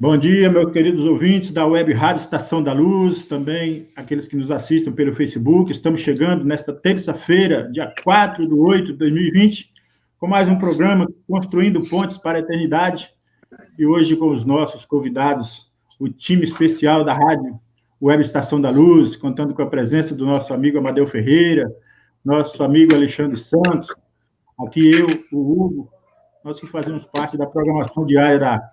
Bom dia, meus queridos ouvintes da Web Rádio Estação da Luz, também aqueles que nos assistem pelo Facebook. Estamos chegando nesta terça-feira, dia 4/8 de 2020, com mais um programa Construindo Pontes para a Eternidade. E hoje com os nossos convidados, o time especial da Rádio Web Estação da Luz, contando com a presença do nosso amigo Amadeu Ferreira, nosso amigo Alexandre Santos, aqui eu, o Hugo, nós que fazemos parte da programação diária da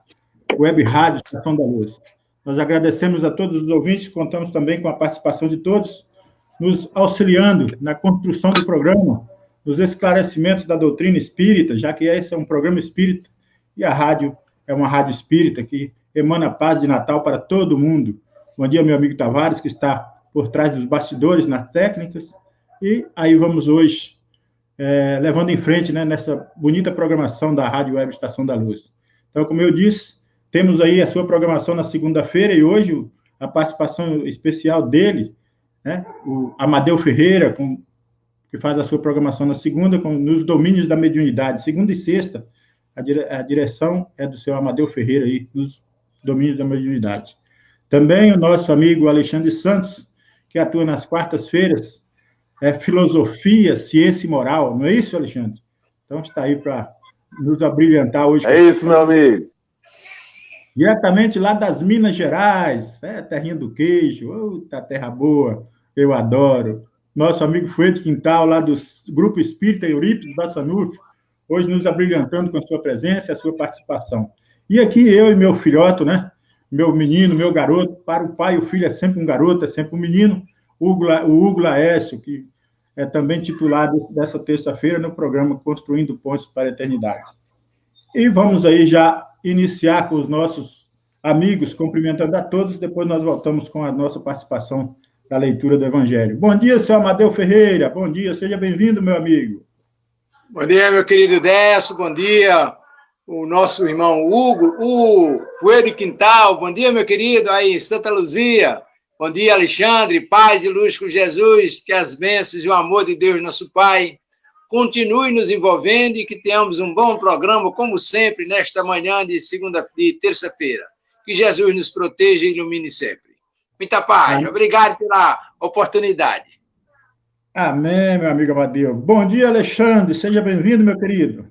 Web Rádio Estação da Luz. Nós agradecemos a todos os ouvintes, contamos também com a participação de todos, nos auxiliando na construção do programa, nos esclarecimentos da doutrina espírita, já que esse é um programa espírita, e a rádio é uma rádio espírita que emana paz de Natal para todo mundo. Bom dia, meu amigo Tavares, que está por trás dos bastidores, nas técnicas, e aí vamos hoje, levando em frente, né, nessa bonita programação da Rádio Web Estação da Luz. Então, como eu disse, temos aí a sua programação na segunda-feira e hoje a participação especial dele, né, o Amadeu Ferreira, que faz a sua programação na segunda, nos domínios da mediunidade. Segunda e sexta, a direção é do seu Amadeu Ferreira aí, nos domínios da mediunidade. Também o nosso amigo Alexandre Santos, que atua nas quartas-feiras, filosofia, ciência e moral. Não é isso, Alexandre? Então está aí para nos abrilhantar hoje. É isso, meu amigo. Diretamente lá das Minas Gerais, terrinha do queijo, outra terra boa, eu adoro. Nosso amigo Fuede Quintal, lá do Grupo Espírita Eurípides Bassanufo, hoje nos abrilhantando com a sua presença e a sua participação. E aqui eu e meu filhoto, né? Meu menino, meu garoto, para o pai o filho é sempre um garoto, é sempre um menino, o Hugo Laércio, que é também titulado dessa terça-feira no programa Construindo Pontes para a Eternidade. E vamos aí já iniciar com os nossos amigos, cumprimentando a todos, depois nós voltamos com a nossa participação da leitura do Evangelho. Bom dia, seu Amadeu Ferreira, bom dia, seja bem-vindo, meu amigo. Bom dia, meu querido Décio, bom dia, o nosso irmão Hugo, o Fuede Quintal, bom dia, meu querido, aí em Santa Luzia, bom dia, Alexandre, paz e luz com Jesus, que as bênçãos e o amor de Deus, nosso Pai, continue nos envolvendo e que tenhamos um bom programa, como sempre, nesta manhã de terça-feira. Que Jesus nos proteja e ilumine sempre. Muita paz. Amém. Obrigado pela oportunidade. Amém, meu amigo Amadeu. Bom dia, Alexandre. Seja bem-vindo, meu querido.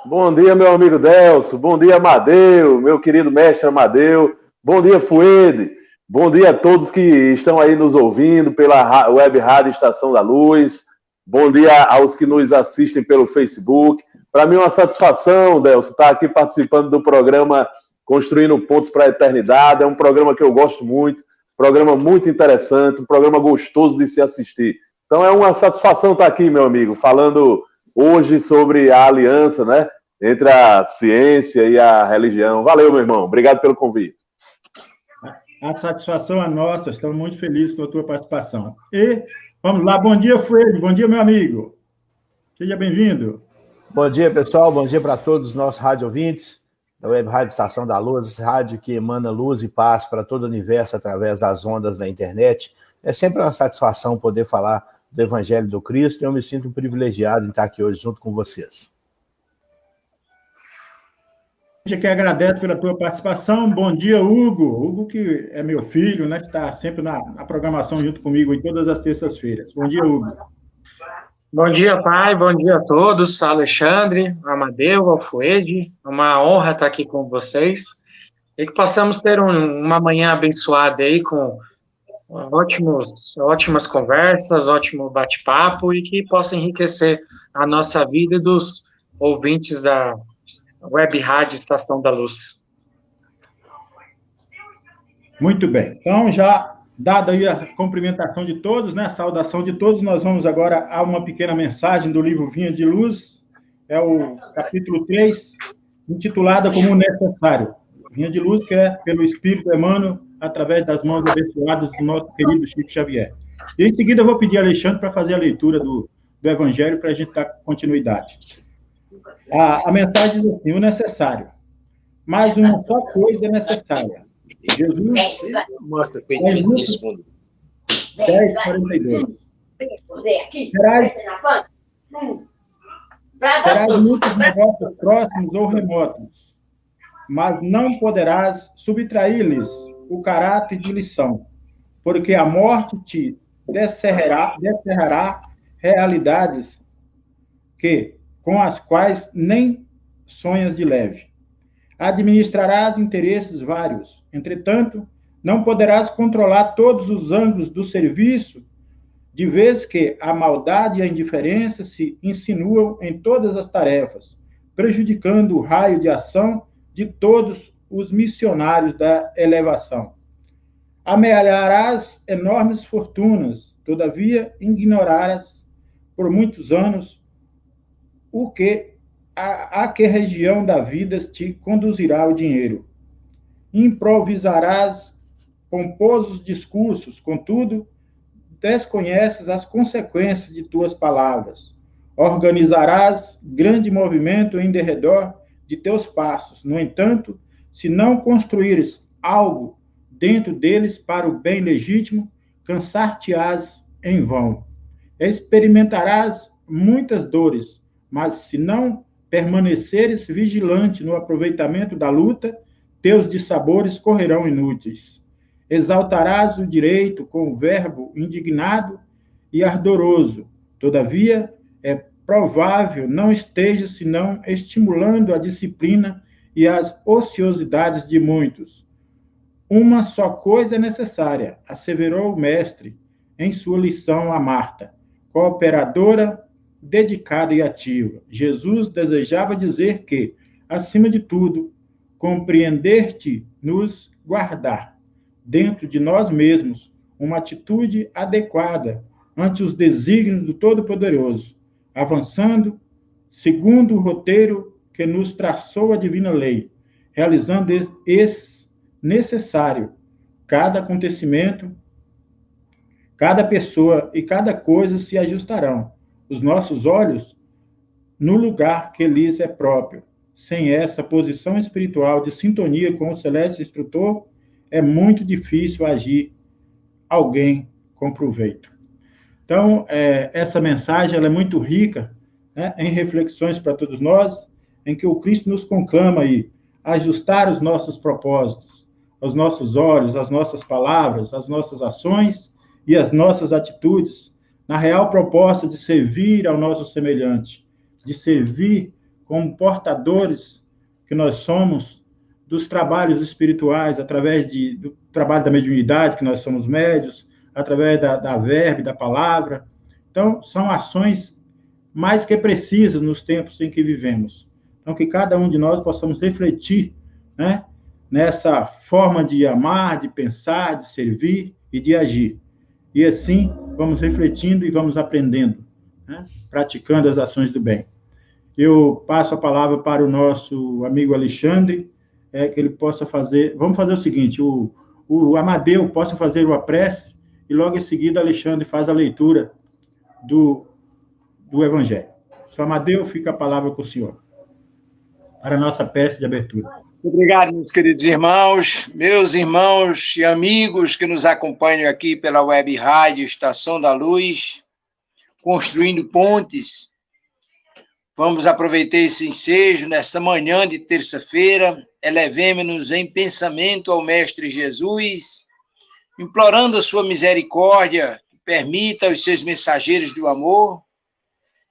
Bom dia, meu amigo Delso. Bom dia, Amadeu, meu querido mestre Amadeu. Bom dia, Fuede. Bom dia a todos que estão aí nos ouvindo pela Web Rádio Estação da Luz. Bom dia aos que nos assistem pelo Facebook. Para mim é uma satisfação, Delso, estar aqui participando do programa Construindo Pontos para a Eternidade. É um programa que eu gosto muito, programa muito interessante, um programa gostoso de se assistir. Então é uma satisfação estar aqui, meu amigo, falando hoje sobre a aliança, né, entre a ciência e a religião. Valeu, meu irmão. Obrigado pelo convite. A satisfação é nossa. Estamos muito felizes com a tua participação. E vamos lá, bom dia, Fuede, bom dia, meu amigo. Seja bem-vindo. Bom dia, pessoal, bom dia para todos os nossos rádio ouvintes da Web Rádio Estação da Luz, rádio que emana luz e paz para todo o universo através das ondas da internet. É sempre uma satisfação poder falar do Evangelho do Cristo e eu me sinto privilegiado em estar aqui hoje junto com vocês. A gente que agradece pela tua participação. Bom dia, Hugo. Hugo, que é meu filho, né, que está sempre na programação junto comigo em todas as terças-feiras. Bom dia, Hugo. Bom dia, pai. Bom dia a todos. Alexandre, Amadeu, Alfuede. É uma honra estar aqui com vocês. E que possamos ter uma manhã abençoada aí com ótimas conversas, ótimo bate-papo e que possa enriquecer a nossa vida e dos ouvintes da Web Rádio Estação da Luz. Muito bem. Então, já dada aí a cumprimentação de todos, né, a saudação de todos, nós vamos agora a uma pequena mensagem do livro Vinha de Luz, é o capítulo 3, intitulada como Necessário. Vinha de Luz, que é pelo Espírito Emmanuel, através das mãos abençoadas do nosso querido Chico Xavier. E em seguida eu vou pedir a Alexandre para fazer a leitura do Evangelho para a gente dar continuidade. A mensagem diz assim: o necessário. Mas uma só coisa é necessária. Jesus. Mostra, Pedrinho, responde. 10:42. Terás muitos negócios próximos ou remotos. mas não poderás subtrair-lhes o caráter de lição, porque a morte te descerrará realidades com as quais nem sonhas de leve. Administrarás interesses vários, entretanto, não poderás controlar todos os ângulos do serviço, de vez que a maldade e a indiferença se insinuam em todas as tarefas, prejudicando o raio de ação de todos os missionários da elevação. Amealharás enormes fortunas, todavia ignorarás por muitos anos a que região da vida te conduzirá o dinheiro. Improvisarás pomposos discursos, contudo, desconheces as consequências de tuas palavras. Organizarás grande movimento em derredor de teus passos. No entanto, se não construíres algo dentro deles para o bem legítimo, cansar-te-ás em vão. Experimentarás muitas dores, mas se não permaneceres vigilante no aproveitamento da luta, teus dissabores correrão inúteis. Exaltarás o direito com o verbo indignado e ardoroso. Todavia, é provável não esteja senão estimulando a disciplina e as ociosidades de muitos. Uma só coisa é necessária, asseverou o mestre em sua lição a Marta, cooperadora, dedicada e ativa. Jesus desejava dizer que, acima de tudo, compreender-te nos guardar dentro de nós mesmos uma atitude adequada ante os desígnios do Todo-Poderoso, avançando segundo o roteiro que nos traçou a divina lei, realizando esse necessário. Cada acontecimento, cada pessoa e cada coisa se ajustarão, os nossos olhos, no lugar que lhes é próprio. Sem essa posição espiritual de sintonia com o celeste instrutor, é muito difícil agir alguém com proveito. Então, essa mensagem ela é muito rica, né, em reflexões para todos nós, em que o Cristo nos conclama aí, a ajustar os nossos propósitos, os nossos olhos, as nossas palavras, as nossas ações e as nossas atitudes, na real proposta de servir ao nosso semelhante, de servir como portadores que nós somos dos trabalhos espirituais, através do trabalho da mediunidade, que nós somos médios, através da verba e da palavra. Então, são ações mais que precisas nos tempos em que vivemos. Então, que cada um de nós possamos refletir, né, nessa forma de amar, de pensar, de servir e de agir. E assim, vamos refletindo e vamos aprendendo, né, praticando as ações do bem. Eu passo a palavra para o nosso amigo Alexandre, que ele possa fazer... Vamos fazer o seguinte, o Amadeu possa fazer uma prece, e logo em seguida Alexandre faz a leitura do Evangelho. Sr. Amadeu, fica a palavra com o senhor, para a nossa prece de abertura. Obrigado, meus queridos irmãos, meus irmãos e amigos que nos acompanham aqui pela Web Rádio Estação da Luz, construindo pontes. Vamos aproveitar esse ensejo nesta manhã de terça-feira, elevemo-nos em pensamento ao Mestre Jesus, implorando a sua misericórdia, que permita aos seus mensageiros do amor,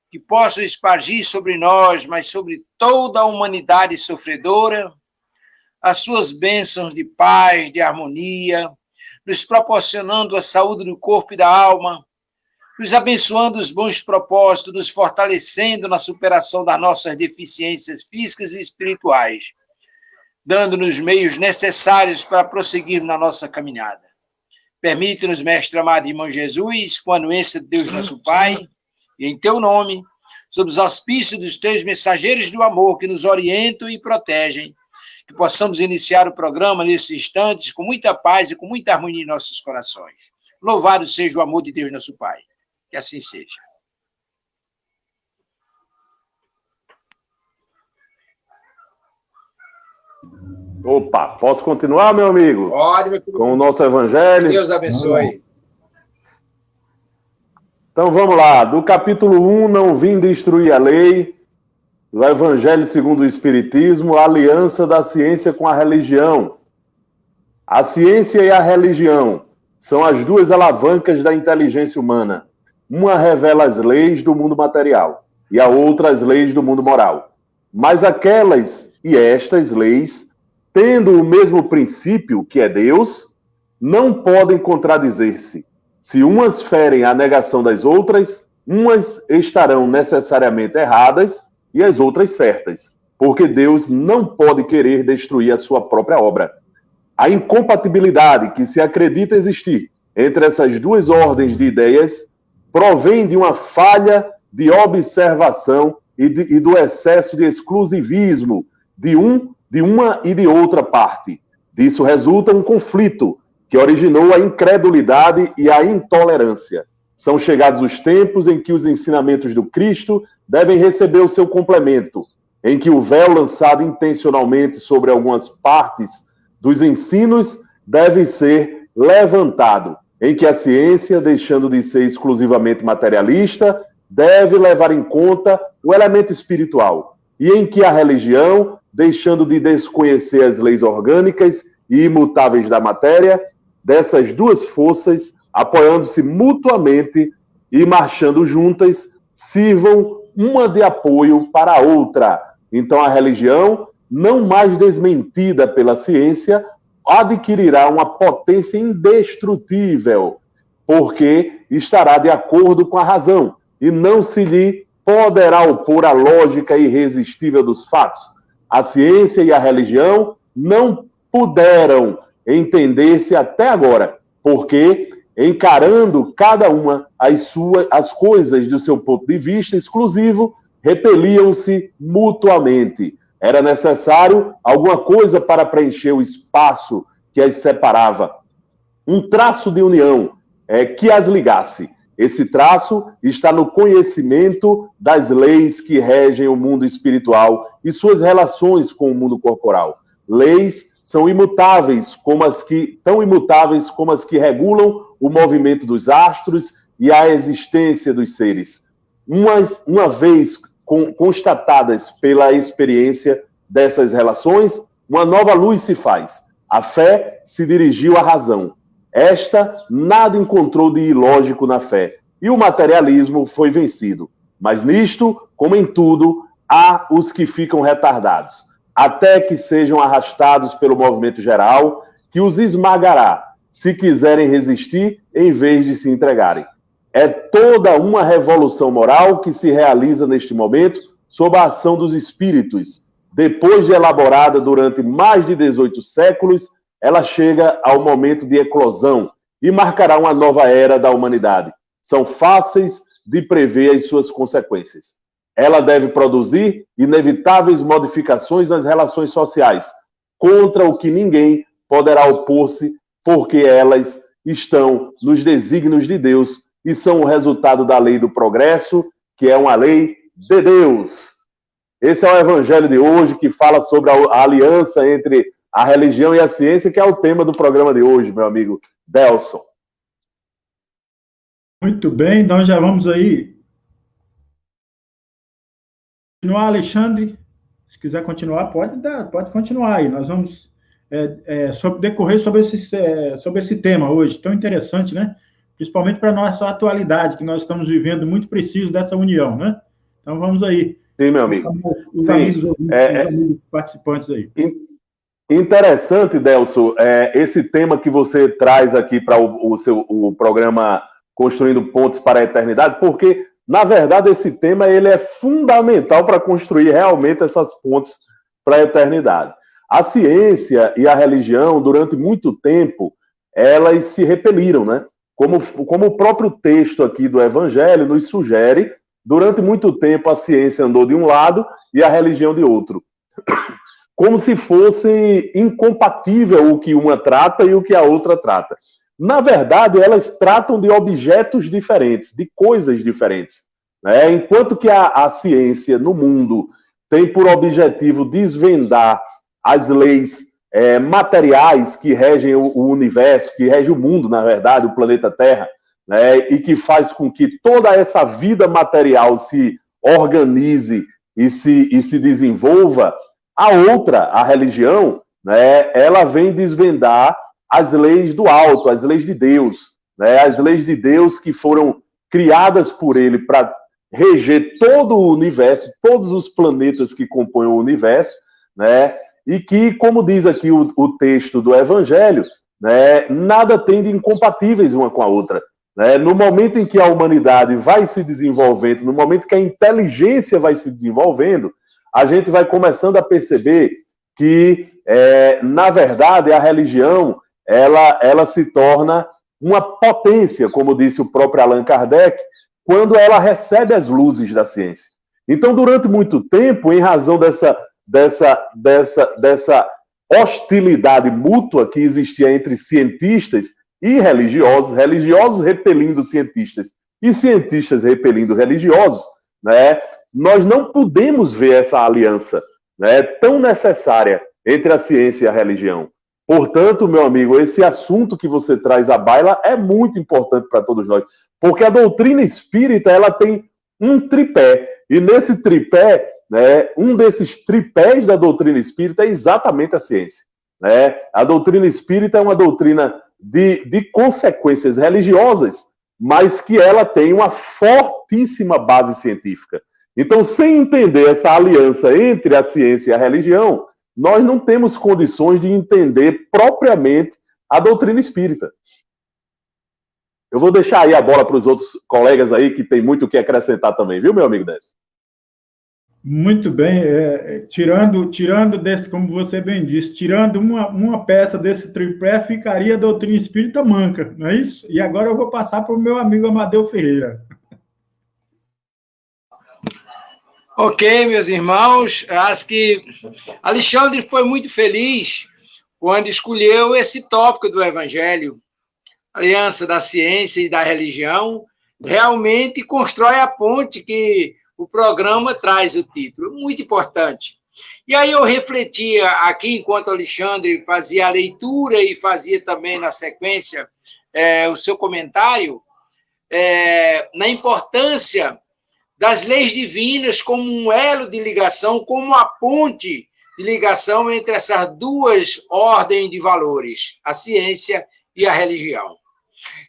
que possam espargir sobre nós, mas sobre toda a humanidade sofredora, as suas bênçãos de paz, de harmonia, nos proporcionando a saúde do corpo e da alma, nos abençoando os bons propósitos, nos fortalecendo na superação das nossas deficiências físicas e espirituais, dando-nos meios necessários para prosseguir na nossa caminhada. Permite-nos, Mestre amado irmão Jesus, com a anuência de Deus nosso Pai, e em teu nome, sob os auspícios dos teus mensageiros do amor que nos orientam e protegem, que possamos iniciar o programa nesses instantes com muita paz e com muita harmonia em nossos corações. Louvado seja o amor de Deus nosso Pai. Que assim seja. Opa, posso continuar, meu amigo? Pode, meu querido. Com o nosso evangelho. Deus abençoe. Então vamos lá, do capítulo 1, não vim destruir a lei, do Evangelho segundo o Espiritismo, a aliança da ciência com a religião. A ciência e a religião são as duas alavancas da inteligência humana. Uma revela as leis do mundo material e a outra as leis do mundo moral. Mas aquelas e estas leis, tendo o mesmo princípio, que é Deus, não podem contradizer-se. Se umas ferem a negação das outras, umas estarão necessariamente erradas e as outras certas, porque Deus não pode querer destruir a sua própria obra. A incompatibilidade que se acredita existir entre essas duas ordens de ideias provém de uma falha de observação e do excesso de exclusivismo de uma e de outra parte. Disso resulta um conflito que originou a incredulidade e a intolerância. São chegados os tempos em que os ensinamentos do Cristo devem receber o seu complemento, em que o véu lançado intencionalmente sobre algumas partes dos ensinos deve ser levantado, em que a ciência, deixando de ser exclusivamente materialista, deve levar em conta o elemento espiritual, e em que a religião, deixando de desconhecer as leis orgânicas e imutáveis da matéria, dessas duas forças, apoiando-se mutuamente e marchando juntas, sirvam uma de apoio para a outra. Então a religião, não mais desmentida pela ciência, adquirirá uma potência indestrutível, porque estará de acordo com a razão, e não se lhe poderá opor a lógica irresistível dos fatos. A ciência e a religião não puderam entender-se até agora, porque, encarando cada uma as coisas do seu ponto de vista exclusivo, repeliam-se mutuamente. Era necessário alguma coisa para preencher o espaço que as separava. Um traço de união que as ligasse. Esse traço está no conhecimento das leis que regem o mundo espiritual e suas relações com o mundo corporal. Leis são imutáveis, tão imutáveis como as que regulam o movimento dos astros e a existência dos seres. Uma vez constatadas pela experiência dessas relações, uma nova luz se faz. A fé se dirigiu à razão. Esta nada encontrou de ilógico na fé, e o materialismo foi vencido. Mas nisto, como em tudo, há os que ficam retardados, até que sejam arrastados pelo movimento geral, que os esmagará, se quiserem resistir, em vez de se entregarem. É toda uma revolução moral que se realiza neste momento sob a ação dos espíritos. Depois de elaborada durante mais de 18 séculos, ela chega ao momento de eclosão e marcará uma nova era da humanidade. São fáceis de prever as suas consequências. Ela deve produzir inevitáveis modificações nas relações sociais, contra o que ninguém poderá opor-se, porque elas estão nos desígnios de Deus e são o resultado da lei do progresso, que é uma lei de Deus. Esse é o evangelho de hoje, que fala sobre a aliança entre a religião e a ciência, que é o tema do programa de hoje, meu amigo Delson. Muito bem, então já vamos aí. Continuar, Alexandre, se quiser continuar, pode continuar aí. Nós vamos decorrer sobre esse tema hoje, tão interessante, né? Principalmente para a nossa atualidade, que nós estamos vivendo muito preciso dessa união, né? Então vamos aí. Sim, meu amigo. Os amigos participantes aí. Interessante, Delson, esse tema que você traz aqui para o programa Construindo Pontes para a Eternidade, porque, na verdade, esse tema ele é fundamental para construir realmente essas pontes para a eternidade. A ciência e a religião, durante muito tempo, elas se repeliram, né? Como o próprio texto aqui do Evangelho nos sugere, durante muito tempo a ciência andou de um lado e a religião de outro. Como se fosse incompatível o que uma trata e o que a outra trata. Na verdade, elas tratam de objetos diferentes, de coisas diferentes. Né? Enquanto que a ciência no mundo tem por objetivo desvendar as leis materiais que regem o universo, que regem o mundo, na verdade, o planeta Terra, né? E que faz com que toda essa vida material se organize e se desenvolva, a religião, né, ela vem desvendar as leis do alto, as leis de Deus, né, as leis de Deus que foram criadas por ele para reger todo o universo, todos os planetas que compõem o universo, né, e que, como diz aqui o texto do Evangelho, né, nada tem de incompatíveis uma com a outra. Né? No momento em que a humanidade vai se desenvolvendo, no momento que a inteligência vai se desenvolvendo, a gente vai começando a perceber que, na verdade, a religião ela se torna uma potência, como disse o próprio Allan Kardec, quando ela recebe as luzes da ciência. Então, durante muito tempo, em razão dessa hostilidade mútua que existia entre cientistas e religiosos, religiosos repelindo cientistas e cientistas repelindo religiosos, né, nós não podemos ver essa aliança, né, tão necessária entre a ciência e a religião. Portanto, meu amigo, esse assunto que você traz à baila é muito importante para todos nós, porque a doutrina espírita ela tem um tripé, e nesse tripé, né, um desses tripés da doutrina espírita é exatamente a ciência. Né? A doutrina espírita é uma doutrina de consequências religiosas, mas que ela tem uma fortíssima base científica. Então, sem entender essa aliança entre a ciência e a religião, nós não temos condições de entender propriamente a doutrina espírita. Eu vou deixar aí a bola para os outros colegas aí, que tem muito o que acrescentar também, viu, meu amigo Décio? Muito bem, tirando desse, como você bem disse, tirando uma peça desse tripé, ficaria a doutrina espírita manca, não é isso? E agora eu vou passar para o meu amigo Amadeu Ferreira. Ok, meus irmãos, acho que Alexandre foi muito feliz quando escolheu esse tópico do Evangelho, aliança da ciência e da religião, realmente constrói a ponte que o programa traz o título, muito importante. E aí eu refletia aqui, enquanto Alexandre fazia a leitura e fazia também, na sequência, o seu comentário, na importância das leis divinas como um elo de ligação, como uma ponte de ligação entre essas duas ordens de valores, a ciência e a religião.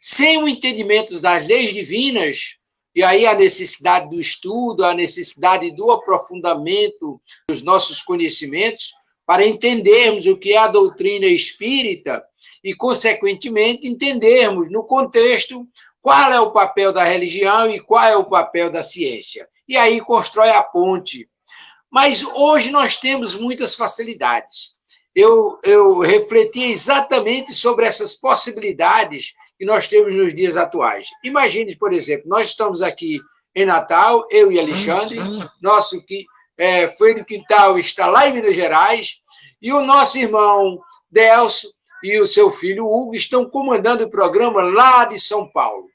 Sem o entendimento das leis divinas, e aí a necessidade do estudo, a necessidade do aprofundamento dos nossos conhecimentos, para entendermos o que é a doutrina espírita e, consequentemente, entendermos no contexto qual é o papel da religião e qual é o papel da ciência. E aí constrói a ponte. Mas hoje nós temos muitas facilidades. Eu refleti exatamente sobre essas possibilidades que nós temos nos dias atuais. Imagine, por exemplo, nós estamos aqui em Natal, eu e Alexandre, nosso Fuede Quintal está lá em Minas Gerais, e o nosso irmão Delcio e o seu filho Hugo estão comandando o programa lá de São Paulo.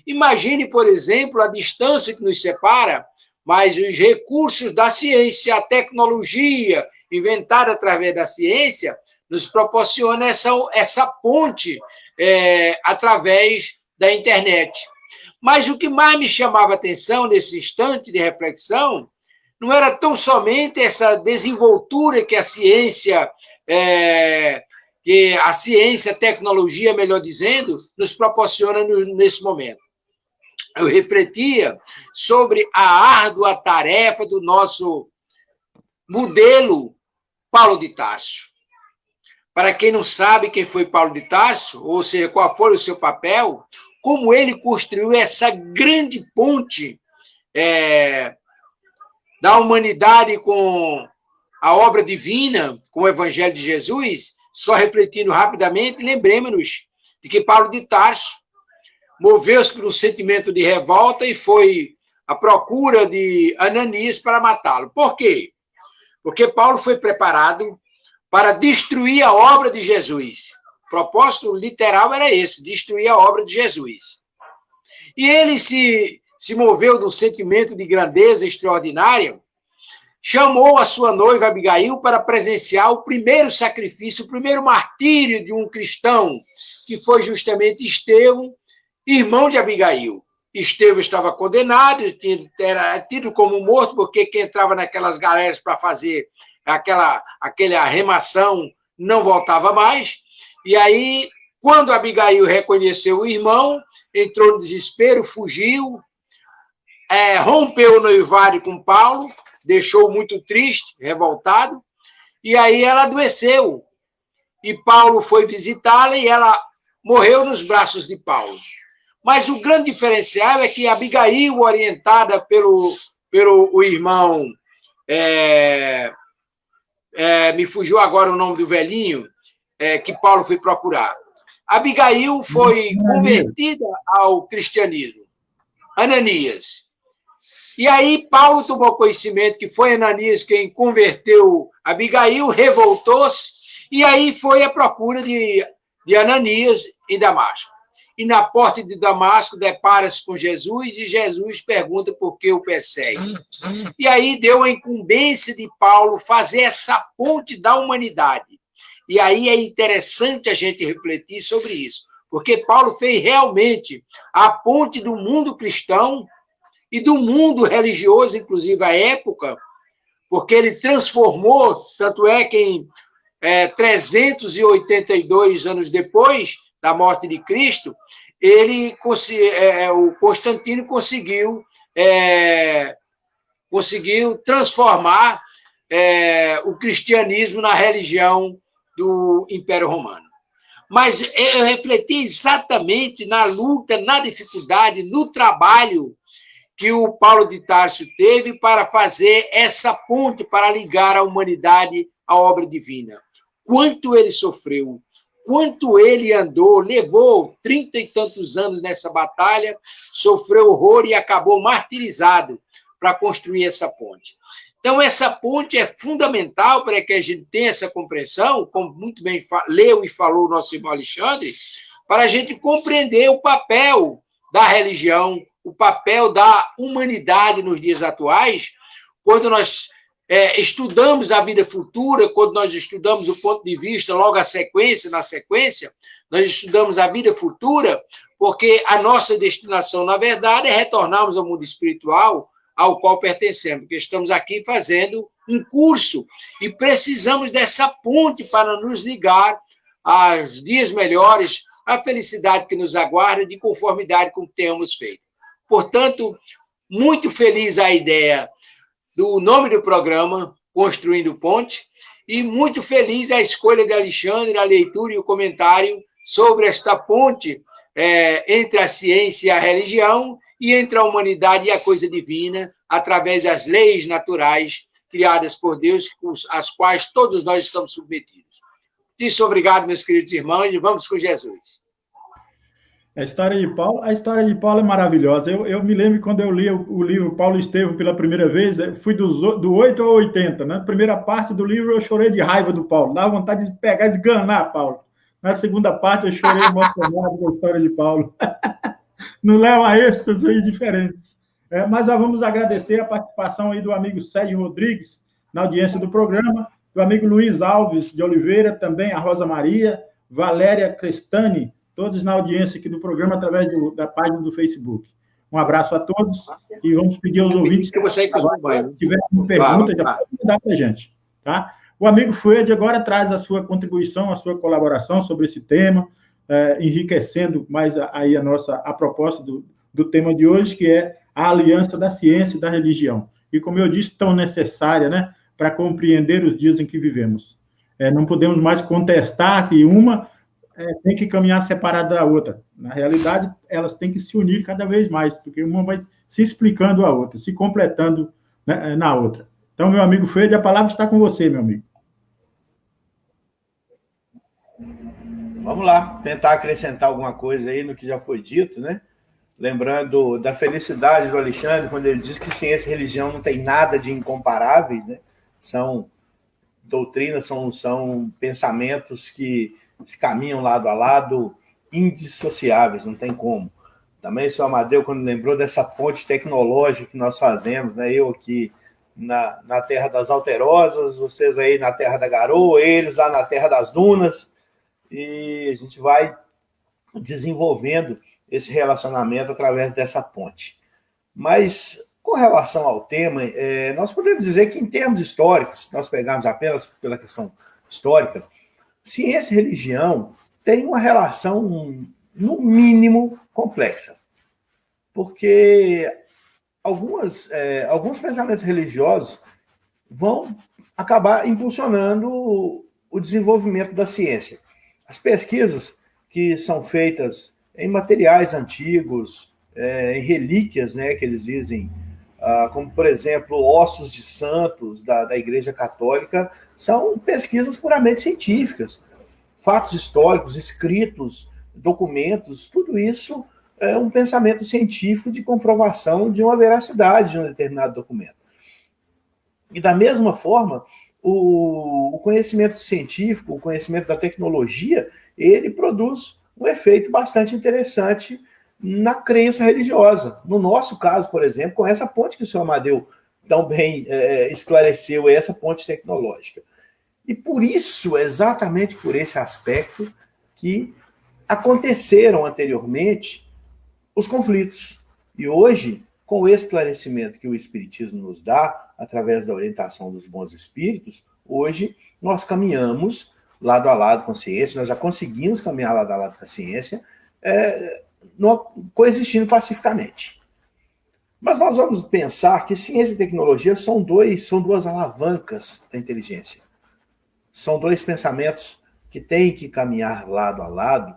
Imagine, por exemplo, a distância que nos separa, mas os recursos da ciência, a tecnologia inventada através da ciência, nos proporciona essa ponte através da internet. Mas o que mais me chamava a atenção nesse instante de reflexão não era tão somente essa desenvoltura que a ciência, a tecnologia, melhor dizendo, nos proporciona nesse momento. Eu refletia sobre a árdua tarefa do nosso modelo Paulo de Tarso. Para quem não sabe quem foi Paulo de Tarso, ou seja, qual foi o seu papel, como ele construiu essa grande ponte da humanidade com a obra divina, com o Evangelho de Jesus, só refletindo rapidamente, lembremos-nos de que Paulo de Tarso moveu-se por um sentimento de revolta e foi à procura de Ananias para matá-lo. Por quê? Porque Paulo foi preparado para destruir a obra de Jesus. O propósito literal era esse, destruir a obra de Jesus. E ele se moveu de um sentimento de grandeza extraordinária, chamou a sua noiva Abigail para presenciar o primeiro sacrifício, o primeiro martírio de um cristão, que foi justamente Estevão, irmão de Abigail. Estevão estava condenado, era tido como morto, porque quem entrava naquelas galeras para fazer aquela arremação não voltava mais. E aí, quando Abigail reconheceu o irmão, entrou no desespero, fugiu, rompeu o noivado com Paulo, deixou muito triste, revoltado, e aí ela adoeceu. E Paulo foi visitá-la e ela morreu nos braços de Paulo. Mas o grande diferencial é que Abigail, orientada pelo o irmão, me fugiu agora o nome do velhinho, que Paulo foi procurar. Abigail foi convertida ao cristianismo, Ananias. E aí Paulo tomou conhecimento que foi Ananias quem converteu Abigail, revoltou-se, e aí foi à procura de Ananias em Damasco. E na porta de Damasco depara-se com Jesus, e Jesus pergunta por que o persegue. E aí deu a incumbência de Paulo fazer essa ponte da humanidade. E aí é interessante a gente refletir sobre isso, porque Paulo fez realmente a ponte do mundo cristão e do mundo religioso, inclusive à época, porque ele transformou, tanto é que em 382 anos depois da morte de Cristo, o Constantino conseguiu transformar o cristianismo na religião do Império Romano. Mas eu refleti exatamente na luta, na dificuldade, no trabalho que o Paulo de Tarso teve para fazer essa ponte, para ligar a humanidade à obra divina. Quanto ele sofreu, quanto ele andou, levou 30 e tantos anos nessa batalha, sofreu horror e acabou martirizado para construir essa ponte. Então, essa ponte é fundamental para que a gente tenha essa compreensão, como muito bem leu e falou o nosso irmão Alexandre, para a gente compreender o papel da religião, o papel da humanidade nos dias atuais, quando nós estudamos a vida futura, quando nós estudamos o ponto de vista, logo na sequência, nós estudamos a vida futura, porque a nossa destinação, na verdade, é retornarmos ao mundo espiritual ao qual pertencemos, porque estamos aqui fazendo um curso e precisamos dessa ponte para nos ligar aos dias melhores, à felicidade que nos aguarda, de conformidade com o que temos feito. Portanto, muito feliz a ideia do nome do programa, Construindo Ponte, e muito feliz a escolha de Alexandre, a leitura e o comentário sobre esta ponte entre a ciência e a religião, e entre a humanidade e a coisa divina, através das leis naturais criadas por Deus, às quais todos nós estamos submetidos. Muito obrigado, meus queridos irmãos, e vamos com Jesus. A história de Paulo é maravilhosa. Eu me lembro quando eu li o livro Paulo Estevão pela primeira vez, fui do 8 ao 80. Na primeira parte do livro eu chorei de raiva do Paulo, dava vontade de pegar e esganar Paulo. Na segunda parte eu chorei emocionado da história de Paulo. Não leva a êxtases aí diferentes. Mas nós vamos agradecer a participação aí do amigo Sérgio Rodrigues na audiência do programa, do amigo Luiz Alves de Oliveira, também a Rosa Maria, Valéria Crestani, todos na audiência aqui do programa, através da página do Facebook. Um abraço a todos e vamos pedir aos ouvintes que se tiver alguma pergunta, já pode mandar para a gente. Tá? O amigo Fuede agora traz a sua contribuição, a sua colaboração sobre esse tema, enriquecendo mais a proposta do tema de hoje, que é a aliança da ciência e da religião. E, como eu disse, tão necessária, né, para compreender os dias em que vivemos. Não podemos mais contestar que uma tem que caminhar separada da outra. Na realidade, elas têm que se unir cada vez mais, porque uma vai se explicando a outra, se completando, né, na outra. Então, meu amigo Freire, a palavra está com você, meu amigo. Vamos lá, tentar acrescentar alguma coisa aí no que já foi dito, né? Lembrando da felicidade do Alexandre, quando ele diz que ciência e religião não tem nada de incomparáveis, né? São doutrinas, são pensamentos que se caminham lado a lado, indissociáveis, não tem como. Também o senhor Amadeu, quando lembrou dessa ponte tecnológica que nós fazemos, né? Eu aqui na terra das Alterosas, vocês aí na terra da Garoa, eles lá na terra das Dunas, e a gente vai desenvolvendo esse relacionamento através dessa ponte. Mas, com relação ao tema, nós podemos dizer que, em termos históricos, nós pegarmos apenas pela questão histórica, ciência e religião têm uma relação, no mínimo, complexa. Porque alguns pensamentos religiosos vão acabar impulsionando o desenvolvimento da ciência. As pesquisas que são feitas em materiais antigos, em relíquias, né, que eles dizem, como, por exemplo, ossos de santos da Igreja Católica, são pesquisas puramente científicas. Fatos históricos, escritos, documentos, tudo isso é um pensamento científico de comprovação de uma veracidade de um determinado documento. E, da mesma forma, o conhecimento científico, o conhecimento da tecnologia, ele produz um efeito bastante interessante na crença religiosa. No nosso caso, por exemplo, com essa ponte que o senhor Amadeu tão bem esclareceu, essa ponte tecnológica. E por isso, exatamente por esse aspecto, que aconteceram anteriormente os conflitos. E hoje, com o esclarecimento que o Espiritismo nos dá, através da orientação dos bons espíritos, hoje nós caminhamos lado a lado com a ciência, nós já conseguimos caminhar lado a lado com a ciência, coexistindo pacificamente. Mas nós vamos pensar que ciência e tecnologia são duas alavancas da inteligência. São dois pensamentos que têm que caminhar lado a lado,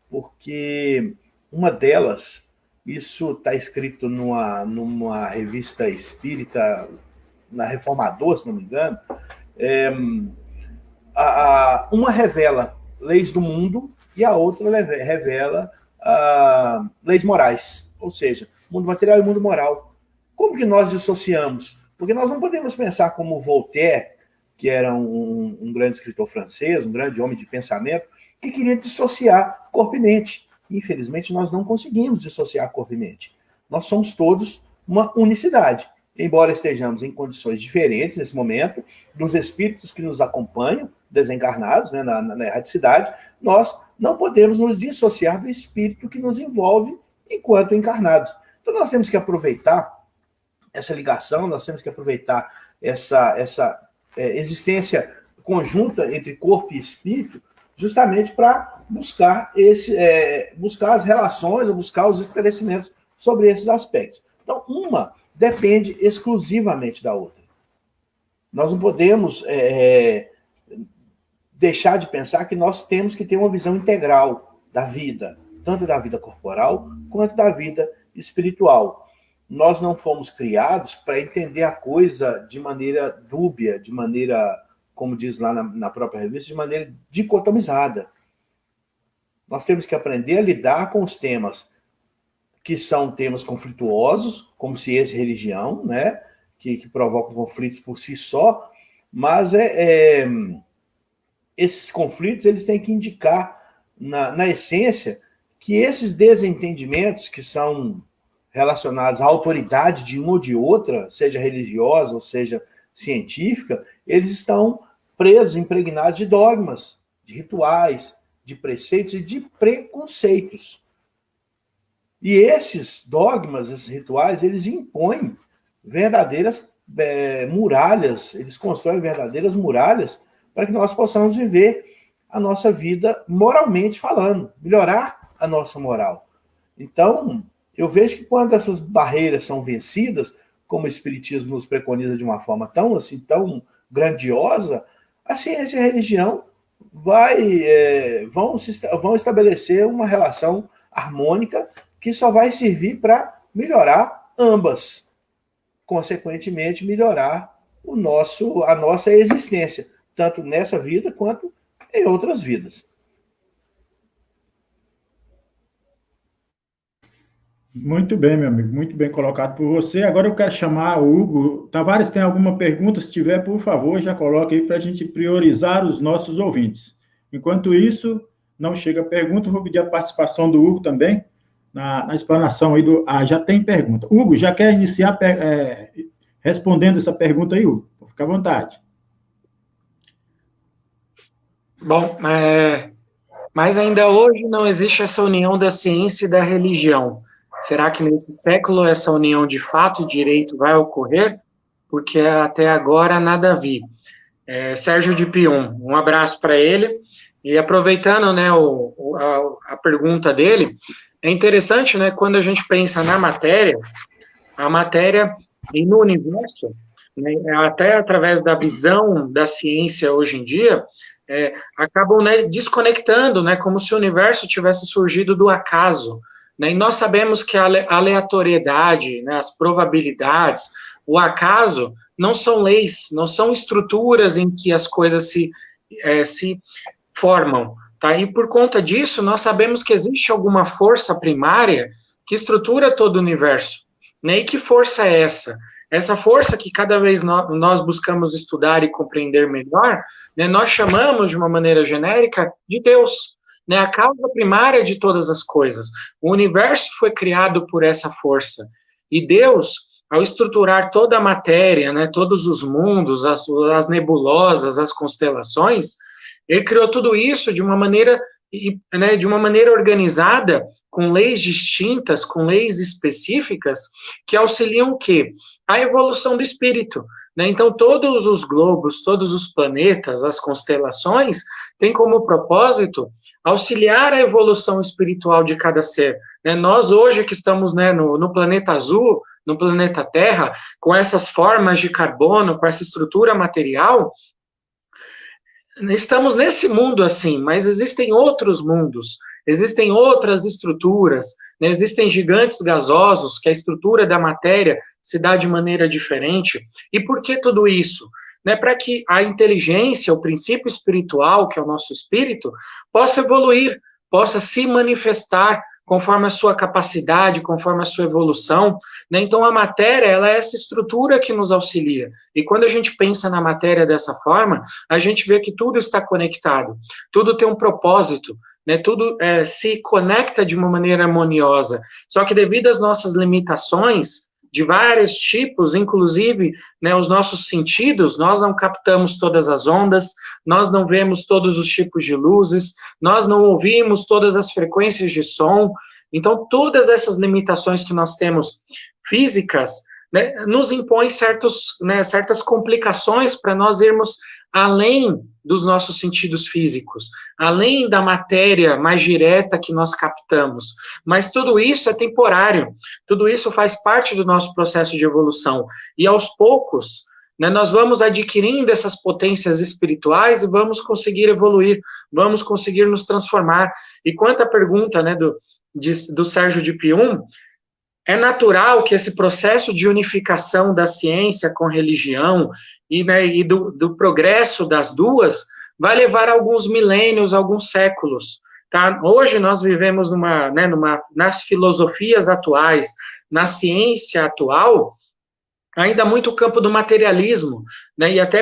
porque uma delas, isso está escrito numa revista espírita, na Reformador, se não me engano, uma revela leis do mundo e a outra revela leis morais, ou seja, mundo material e mundo moral. Como que nós dissociamos? Porque nós não podemos pensar como Voltaire, que era um grande escritor francês, um grande homem de pensamento, que queria dissociar corpo e mente. Infelizmente, nós não conseguimos dissociar corpo e mente. Nós somos todos uma unicidade. Embora estejamos em condições diferentes nesse momento, dos espíritos que nos acompanham, desencarnados, né, na erraticidade, nós não podemos nos dissociar do espírito que nos envolve enquanto encarnados. Então, nós temos que aproveitar essa ligação, nós temos que aproveitar essa existência conjunta entre corpo e espírito, justamente para buscar as relações, buscar os esclarecimentos sobre esses aspectos. Então, uma depende exclusivamente da outra. Nós não podemos deixar de pensar que nós temos que ter uma visão integral da vida, tanto da vida corporal quanto da vida espiritual. Nós não fomos criados para entender a coisa de maneira dúbia, de maneira, como diz lá na própria revista, de maneira dicotomizada. Nós temos que aprender a lidar com os temas que são temas conflituosos, como ciência e religião, né, que provocam conflitos por si só, mas esses conflitos eles têm que indicar, na essência, que esses desentendimentos que são relacionados à autoridade de uma ou de outra, seja religiosa ou seja científica, eles estão presos, impregnados de dogmas, de rituais, de preceitos e de preconceitos. E esses dogmas, esses rituais, eles impõem verdadeiras muralhas, eles constroem verdadeiras muralhas para que nós possamos viver a nossa vida moralmente falando, melhorar a nossa moral. Então, eu vejo que quando essas barreiras são vencidas, como o Espiritismo nos preconiza de uma forma tão grandiosa, a ciência e a religião vão estabelecer uma relação harmônica que só vai servir para melhorar ambas. Consequentemente, melhorar a nossa existência, tanto nessa vida quanto em outras vidas. Muito bem, meu amigo, muito bem colocado por você. Agora eu quero chamar o Hugo. Tavares, tem alguma pergunta? Se tiver, por favor, já coloque aí para a gente priorizar os nossos ouvintes. Enquanto isso, não chega a pergunta, eu vou pedir a participação do Hugo também, na explanação aí já tem pergunta. Hugo, já quer iniciar respondendo essa pergunta aí, Hugo? Fica à vontade. Bom, Mas ainda hoje não existe essa união da ciência e da religião. Será que nesse século essa união de fato e direito vai ocorrer? Porque até agora nada vi. Sérgio de Pium, um abraço para ele. E aproveitando, né, a pergunta dele, é interessante, né, quando a gente pensa na matéria, a matéria e no universo, né, até através da visão da ciência hoje em dia, acabam, né, desconectando, né, como se o universo tivesse surgido do acaso, né, e nós sabemos que a aleatoriedade, né, as probabilidades, o acaso, não são leis, não são estruturas em que as coisas se formam, tá? E por conta disso, nós sabemos que existe alguma força primária que estrutura todo o universo, né? E que força é essa? Essa força que cada vez nós buscamos estudar e compreender melhor, né, nós chamamos de uma maneira genérica de Deus, né, a causa primária de todas as coisas. O universo foi criado por essa força. E Deus, ao estruturar toda a matéria, né, todos os mundos, as nebulosas, as constelações, ele criou tudo isso de uma maneira, né, de uma maneira organizada, com leis distintas, com leis específicas, que auxiliam o quê? A evolução do espírito, né? Então, todos os globos, todos os planetas, as constelações, têm como propósito auxiliar a evolução espiritual de cada ser, né? Nós, hoje, que estamos, né, no planeta azul, no planeta Terra, com essas formas de carbono, com essa estrutura material, estamos nesse mundo assim, mas existem outros mundos, existem outras estruturas, né? Existem gigantes gasosos, que a estrutura da matéria se dá de maneira diferente. E por que tudo isso? Né? Para que a inteligência, o princípio espiritual, que é o nosso espírito, possa evoluir, possa se manifestar conforme a sua capacidade, conforme a sua evolução, né? Então, a matéria, ela é essa estrutura que nos auxilia. E quando a gente pensa na matéria dessa forma, a gente vê que tudo está conectado, tudo tem um propósito, né? Tudo se conecta de uma maneira harmoniosa. Só que devido às nossas limitações, de vários tipos, inclusive, né, os nossos sentidos, nós não captamos todas as ondas, nós não vemos todos os tipos de luzes, nós não ouvimos todas as frequências de som. Então, todas essas limitações que nós temos físicas, né, nos impõem certas complicações para nós irmos além dos nossos sentidos físicos, além da matéria mais direta que nós captamos. Mas tudo isso é temporário, tudo isso faz parte do nosso processo de evolução. E aos poucos, né, nós vamos adquirindo essas potências espirituais e vamos conseguir evoluir, vamos conseguir nos transformar. E quanto à pergunta, né, do Sérgio de Pium, é natural que esse processo de unificação da ciência com religião e do progresso das duas vai levar alguns milênios, alguns séculos. Tá? Hoje nós vivemos nas filosofias atuais, na ciência atual, ainda muito o campo do materialismo, né? E até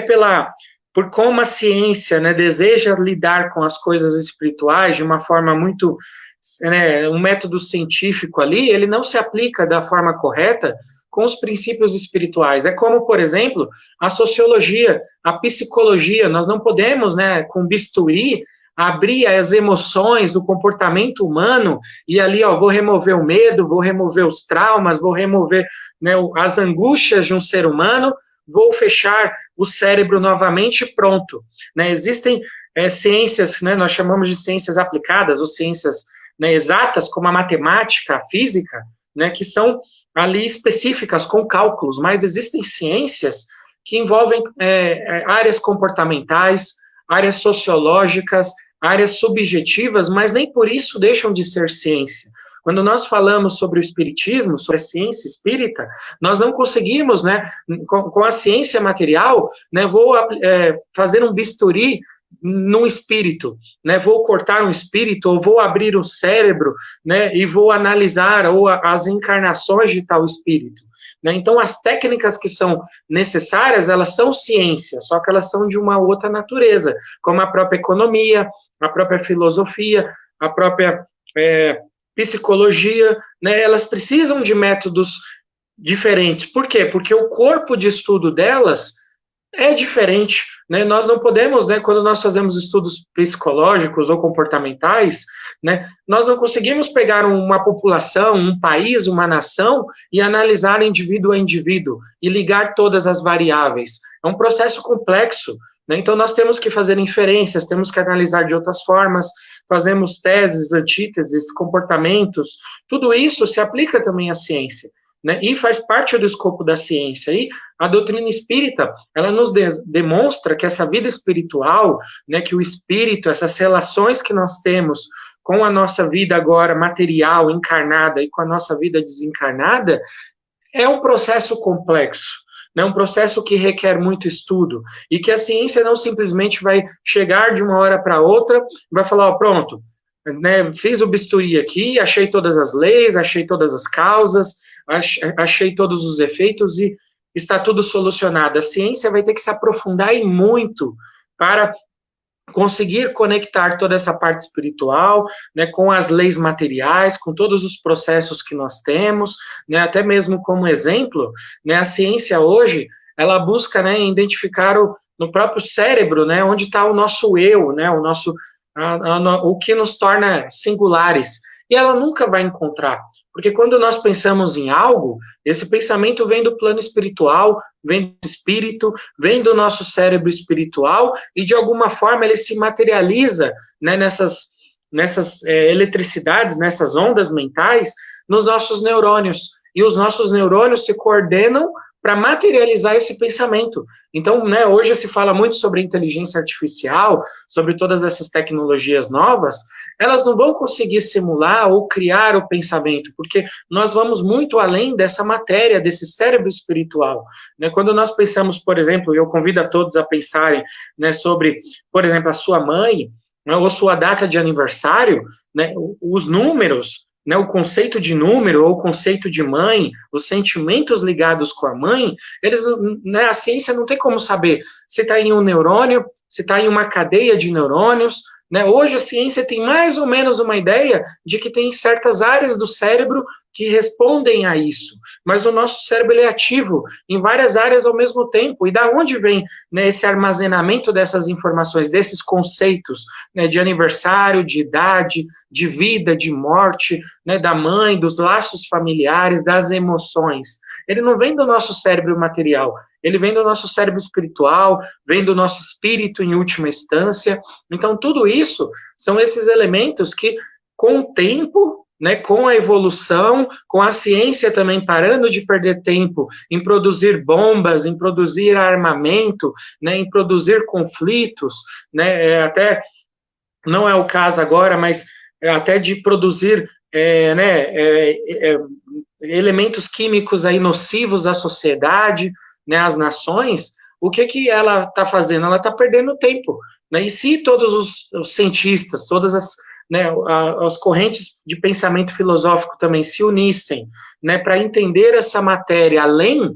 por como a ciência, né, deseja lidar com as coisas espirituais de uma forma muito... Né, um método científico ali, ele não se aplica da forma correta com os princípios espirituais. É como, por exemplo, a sociologia, a psicologia. Nós não podemos, né, com bisturi, abrir as emoções, o comportamento humano, e ali, ó, vou remover o medo, vou remover os traumas, vou remover, né, as angústias de um ser humano, vou fechar o cérebro novamente e pronto. Né? Existem ciências, né, nós chamamos de ciências aplicadas, ou ciências, né, exatas, como a matemática, a física, né, que são ali específicas com cálculos, mas existem ciências que envolvem áreas comportamentais, áreas sociológicas, áreas subjetivas, mas nem por isso deixam de ser ciência. Quando nós falamos sobre o espiritismo, sobre a ciência espírita, nós não conseguimos, né, com a ciência material, né, vou fazer um bisturi num espírito, né, vou cortar um espírito, ou vou abrir o cérebro, né, e vou analisar as encarnações de tal espírito. Né? Então, as técnicas que são necessárias, elas são ciência, só que elas são de uma outra natureza, como a própria economia, a própria filosofia, a própria psicologia, né? Elas precisam de métodos diferentes. Por quê? Porque o corpo de estudo delas é diferente, né? Nós não podemos, né, quando nós fazemos estudos psicológicos ou comportamentais, né, nós não conseguimos pegar uma população, um país, uma nação e analisar indivíduo a indivíduo e ligar todas as variáveis. É um processo complexo, né? Então nós temos que fazer inferências, temos que analisar de outras formas, fazemos teses, antíteses, comportamentos, tudo isso se aplica também à ciência, né? E faz parte do escopo da ciência. E a doutrina espírita, ela nos demonstra que essa vida espiritual, né, que o espírito, essas relações que nós temos com a nossa vida agora material, encarnada, e com a nossa vida desencarnada, é um processo complexo, né, um processo que requer muito estudo, e que a ciência não simplesmente vai chegar de uma hora para outra, vai falar, ó, pronto, né, fiz o bisturi aqui, achei todas as leis, achei todas as causas, achei todos os efeitos e está tudo solucionado. A ciência vai ter que se aprofundar em muito para conseguir conectar toda essa parte espiritual, né, com as leis materiais, com todos os processos que nós temos, né, até mesmo como exemplo, né, a ciência hoje, ela busca, né, identificar no próprio cérebro, né, onde está o nosso eu, né, o nosso, o que nos torna singulares, e ela nunca vai encontrar, porque quando nós pensamos em algo, esse pensamento vem do plano espiritual, vem do espírito, vem do nosso cérebro espiritual, e de alguma forma ele se materializa, né, nessas eletricidades, nessas ondas mentais, nos nossos neurônios. E os nossos neurônios se coordenam para materializar esse pensamento. Então, né, hoje se fala muito sobre inteligência artificial, sobre todas essas tecnologias novas, elas não vão conseguir simular ou criar o pensamento, porque nós vamos muito além dessa matéria, desse cérebro espiritual, né? Quando nós pensamos, por exemplo, eu convido a todos a pensarem, né, sobre, por exemplo, a sua mãe, né, ou sua data de aniversário, né, os números, né, o conceito de número ou o conceito de mãe, os sentimentos ligados com a mãe, eles, né, a ciência não tem como saber se está em um neurônio, se está em uma cadeia de neurônios, né? Hoje a ciência tem mais ou menos uma ideia de que tem certas áreas do cérebro que respondem a isso, mas o nosso cérebro ele é ativo em várias áreas ao mesmo tempo, e da onde vem, né, esse armazenamento dessas informações, desses conceitos, né, de aniversário, de idade, de vida, de morte, né, da mãe, dos laços familiares, das emoções? Ele não vem do nosso cérebro material, ele vem do nosso cérebro espiritual, vem do nosso espírito em última instância. Então, tudo isso são esses elementos que, com o tempo, né, com a evolução, com a ciência também parando de perder tempo em produzir bombas, em produzir armamento, né, em produzir conflitos, né, até não é o caso agora, mas até de produzir elementos químicos aí nocivos à sociedade, né, às nações. O que ela está fazendo? Ela está perdendo tempo, né? E se todos os cientistas, todas as correntes de pensamento filosófico também se unissem, né, para entender essa matéria além,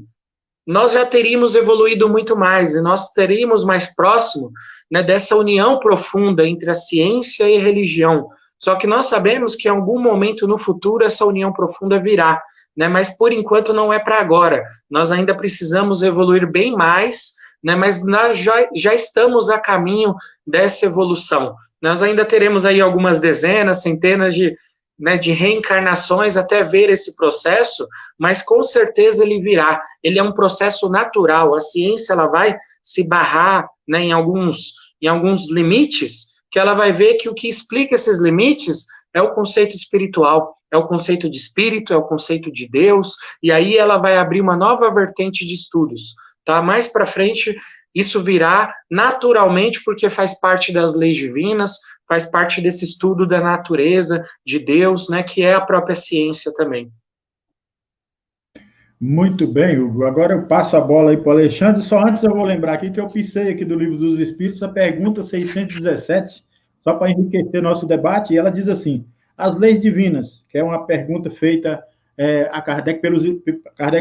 nós já teríamos evoluído muito mais, e nós teríamos mais próximo, né, dessa união profunda entre a ciência e a religião. Só que nós sabemos que em algum momento no futuro essa união profunda virá, né, mas por enquanto não é para agora. Nós ainda precisamos evoluir bem mais, né, mas nós já estamos a caminho dessa evolução. Nós ainda teremos aí algumas dezenas, centenas de reencarnações até ver esse processo, mas com certeza ele virá. Ele é um processo natural. A ciência ela vai se barrar, né, em alguns limites, que ela vai ver que o que explica esses limites é o conceito espiritual, é o conceito de espírito, é o conceito de Deus, e aí ela vai abrir uma nova vertente de estudos, tá? Mais para frente, isso virá naturalmente, porque faz parte das leis divinas, faz parte desse estudo da natureza, de Deus, né, que é a própria ciência também. Muito bem, Hugo. Agora eu passo a bola aí para o Alexandre. Só antes eu vou lembrar aqui que eu pisei aqui do Livro dos Espíritos a pergunta 617, só para enriquecer nosso debate, e ela diz assim: as leis divinas, que é uma pergunta feita a Kardec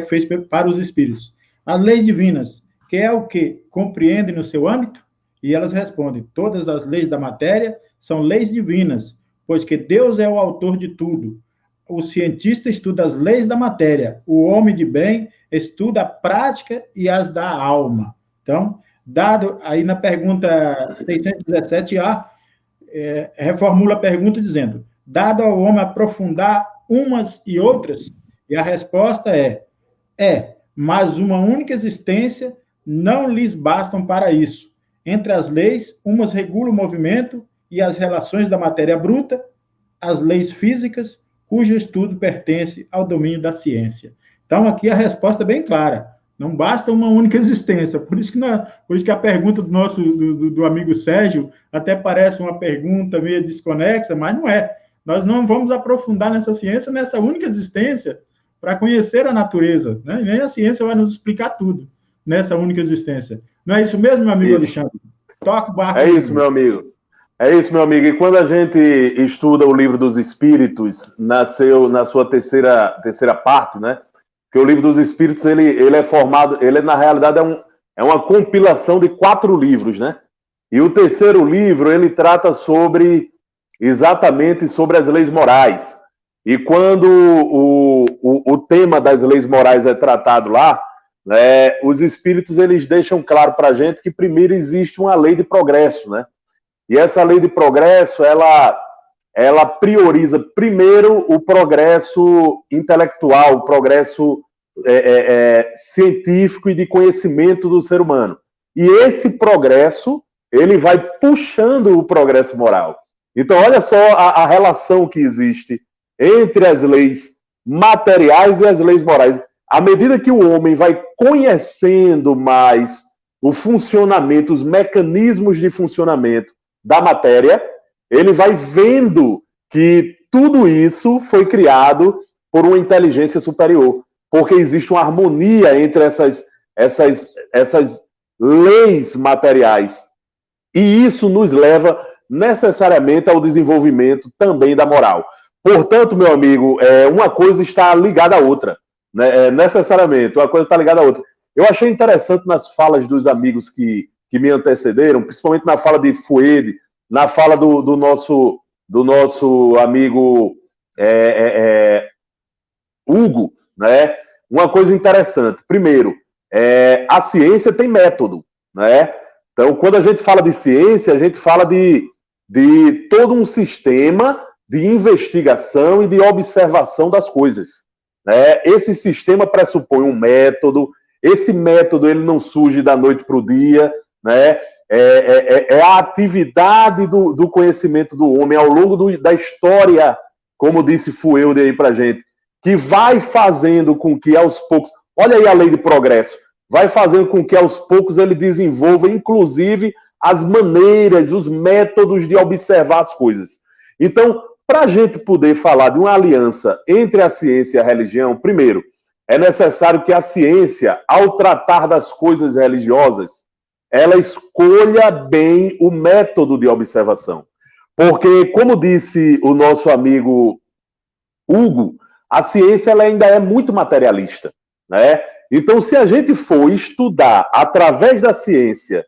fez para os Espíritos. As leis divinas, que é o que compreendem no seu âmbito? E elas respondem: todas as leis da matéria são leis divinas, pois que Deus é o autor de tudo. O cientista estuda as leis da matéria, o homem de bem estuda a prática e as da alma. Então, dado, aí na pergunta 617A, reformula a pergunta dizendo, dado ao homem aprofundar umas e outras, e a resposta mas uma única existência não lhes bastam para isso. Entre as leis, umas regulam o movimento e as relações da matéria bruta, as leis físicas, cujo estudo pertence ao domínio da ciência. Então, aqui a resposta é bem clara. Não basta uma única existência. Por isso que a pergunta do amigo Sérgio até parece uma pergunta meio desconexa, mas não é. Nós não vamos aprofundar nessa ciência, nessa única existência, para conhecer a natureza, né? Nem a ciência vai nos explicar tudo nessa única existência. Não é isso mesmo, meu amigo Alexandre? Toca o barco. É isso, meu amigo. É isso, meu amigo. E quando a gente estuda o Livro dos Espíritos, na sua terceira parte, né? Porque o Livro dos Espíritos, ele é formado, na realidade é uma compilação de 4 livros, né? E o terceiro livro, ele trata exatamente sobre as leis morais. E quando o tema das leis morais é tratado lá, né, os espíritos eles deixam claro para a gente que primeiro existe uma lei de progresso, né? E essa lei de progresso, ela prioriza primeiro o progresso intelectual, o progresso científico e de conhecimento do ser humano. E esse progresso, ele vai puxando o progresso moral. Então, olha só a relação que existe entre as leis materiais e as leis morais. À medida que o homem vai conhecendo mais o funcionamento, os mecanismos de funcionamento da matéria, ele vai vendo que tudo isso foi criado por uma inteligência superior, porque existe uma harmonia entre essas leis materiais. E isso nos leva necessariamente ao desenvolvimento também da moral. Portanto, meu amigo, uma coisa está ligada à outra, né? Necessariamente, uma coisa está ligada à outra. Eu achei interessante nas falas dos amigos que me antecederam, principalmente na fala de Fuede, na fala do nosso amigo Hugo, né? Uma coisa interessante. Primeiro, a ciência tem método, né? Então, quando a gente fala de ciência, a gente fala de todo um sistema de investigação e de observação das coisas, né? Esse sistema pressupõe um método. Esse método ele não surge da noite para o dia, né? É a atividade do conhecimento do homem ao longo da história, como disse Fuelde aí para gente, que vai fazendo com que aos poucos, olha aí a lei de progresso, vai fazendo com que aos poucos ele desenvolva, inclusive, as maneiras, os métodos de observar as coisas. Então, para a gente poder falar de uma aliança entre a ciência e a religião, primeiro, é necessário que a ciência, ao tratar das coisas religiosas, ela escolha bem o método de observação. Porque, como disse o nosso amigo Hugo, a ciência ela ainda é muito materialista, né? Então, se a gente for estudar, através da ciência,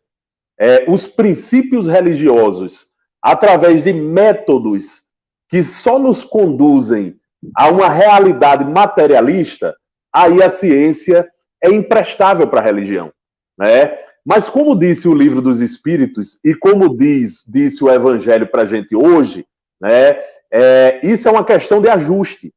os princípios religiosos, através de métodos que só nos conduzem a uma realidade materialista, aí a ciência é imprestável para a religião, né? Mas como disse o Livro dos Espíritos, e como disse o Evangelho para a gente hoje, né, isso é uma questão de ajuste.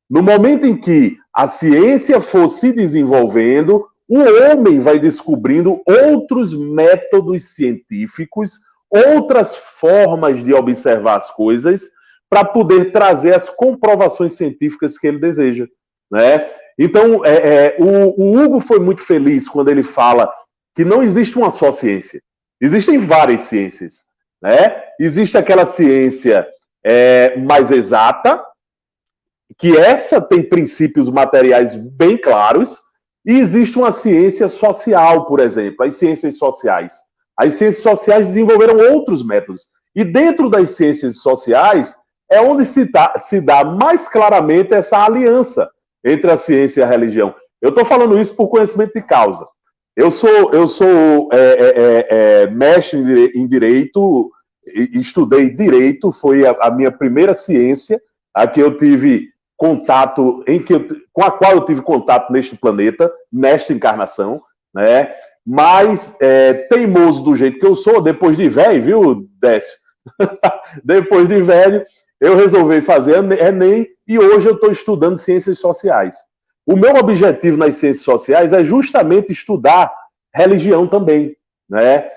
No momento em que a ciência for se desenvolvendo, o homem vai descobrindo outros métodos científicos, outras formas de observar as coisas, para poder trazer as comprovações científicas que ele deseja, né? Então, o Hugo foi muito feliz quando ele fala que não existe uma só ciência. Existem várias ciências, né? Existe aquela ciência mais exata, que essa tem princípios materiais bem claros, e existe uma ciência social, por exemplo, as ciências sociais. As ciências sociais desenvolveram outros métodos. E dentro das ciências sociais é onde se dá mais claramente essa aliança entre a ciência e a religião. Eu estou falando isso por conhecimento de causa. Eu sou mestre em Direito, estudei Direito, foi a minha primeira ciência, a que eu tive contato, com a qual eu tive contato neste planeta, nesta encarnação, né? mas teimoso do jeito que eu sou, depois de velho, viu, Décio? Depois de velho, eu resolvi fazer Enem e hoje eu estou estudando ciências sociais. O meu objetivo nas ciências sociais é justamente estudar religião também, né?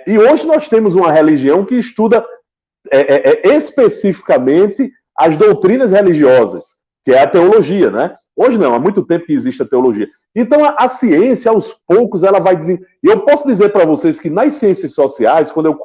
E hoje nós temos uma religião que estuda especificamente as doutrinas religiosas, que é a teologia, né? Hoje não, há muito tempo que existe a teologia. Então, a ciência, aos poucos, ela vai dizer... E eu posso dizer para vocês que nas ciências sociais, quando eu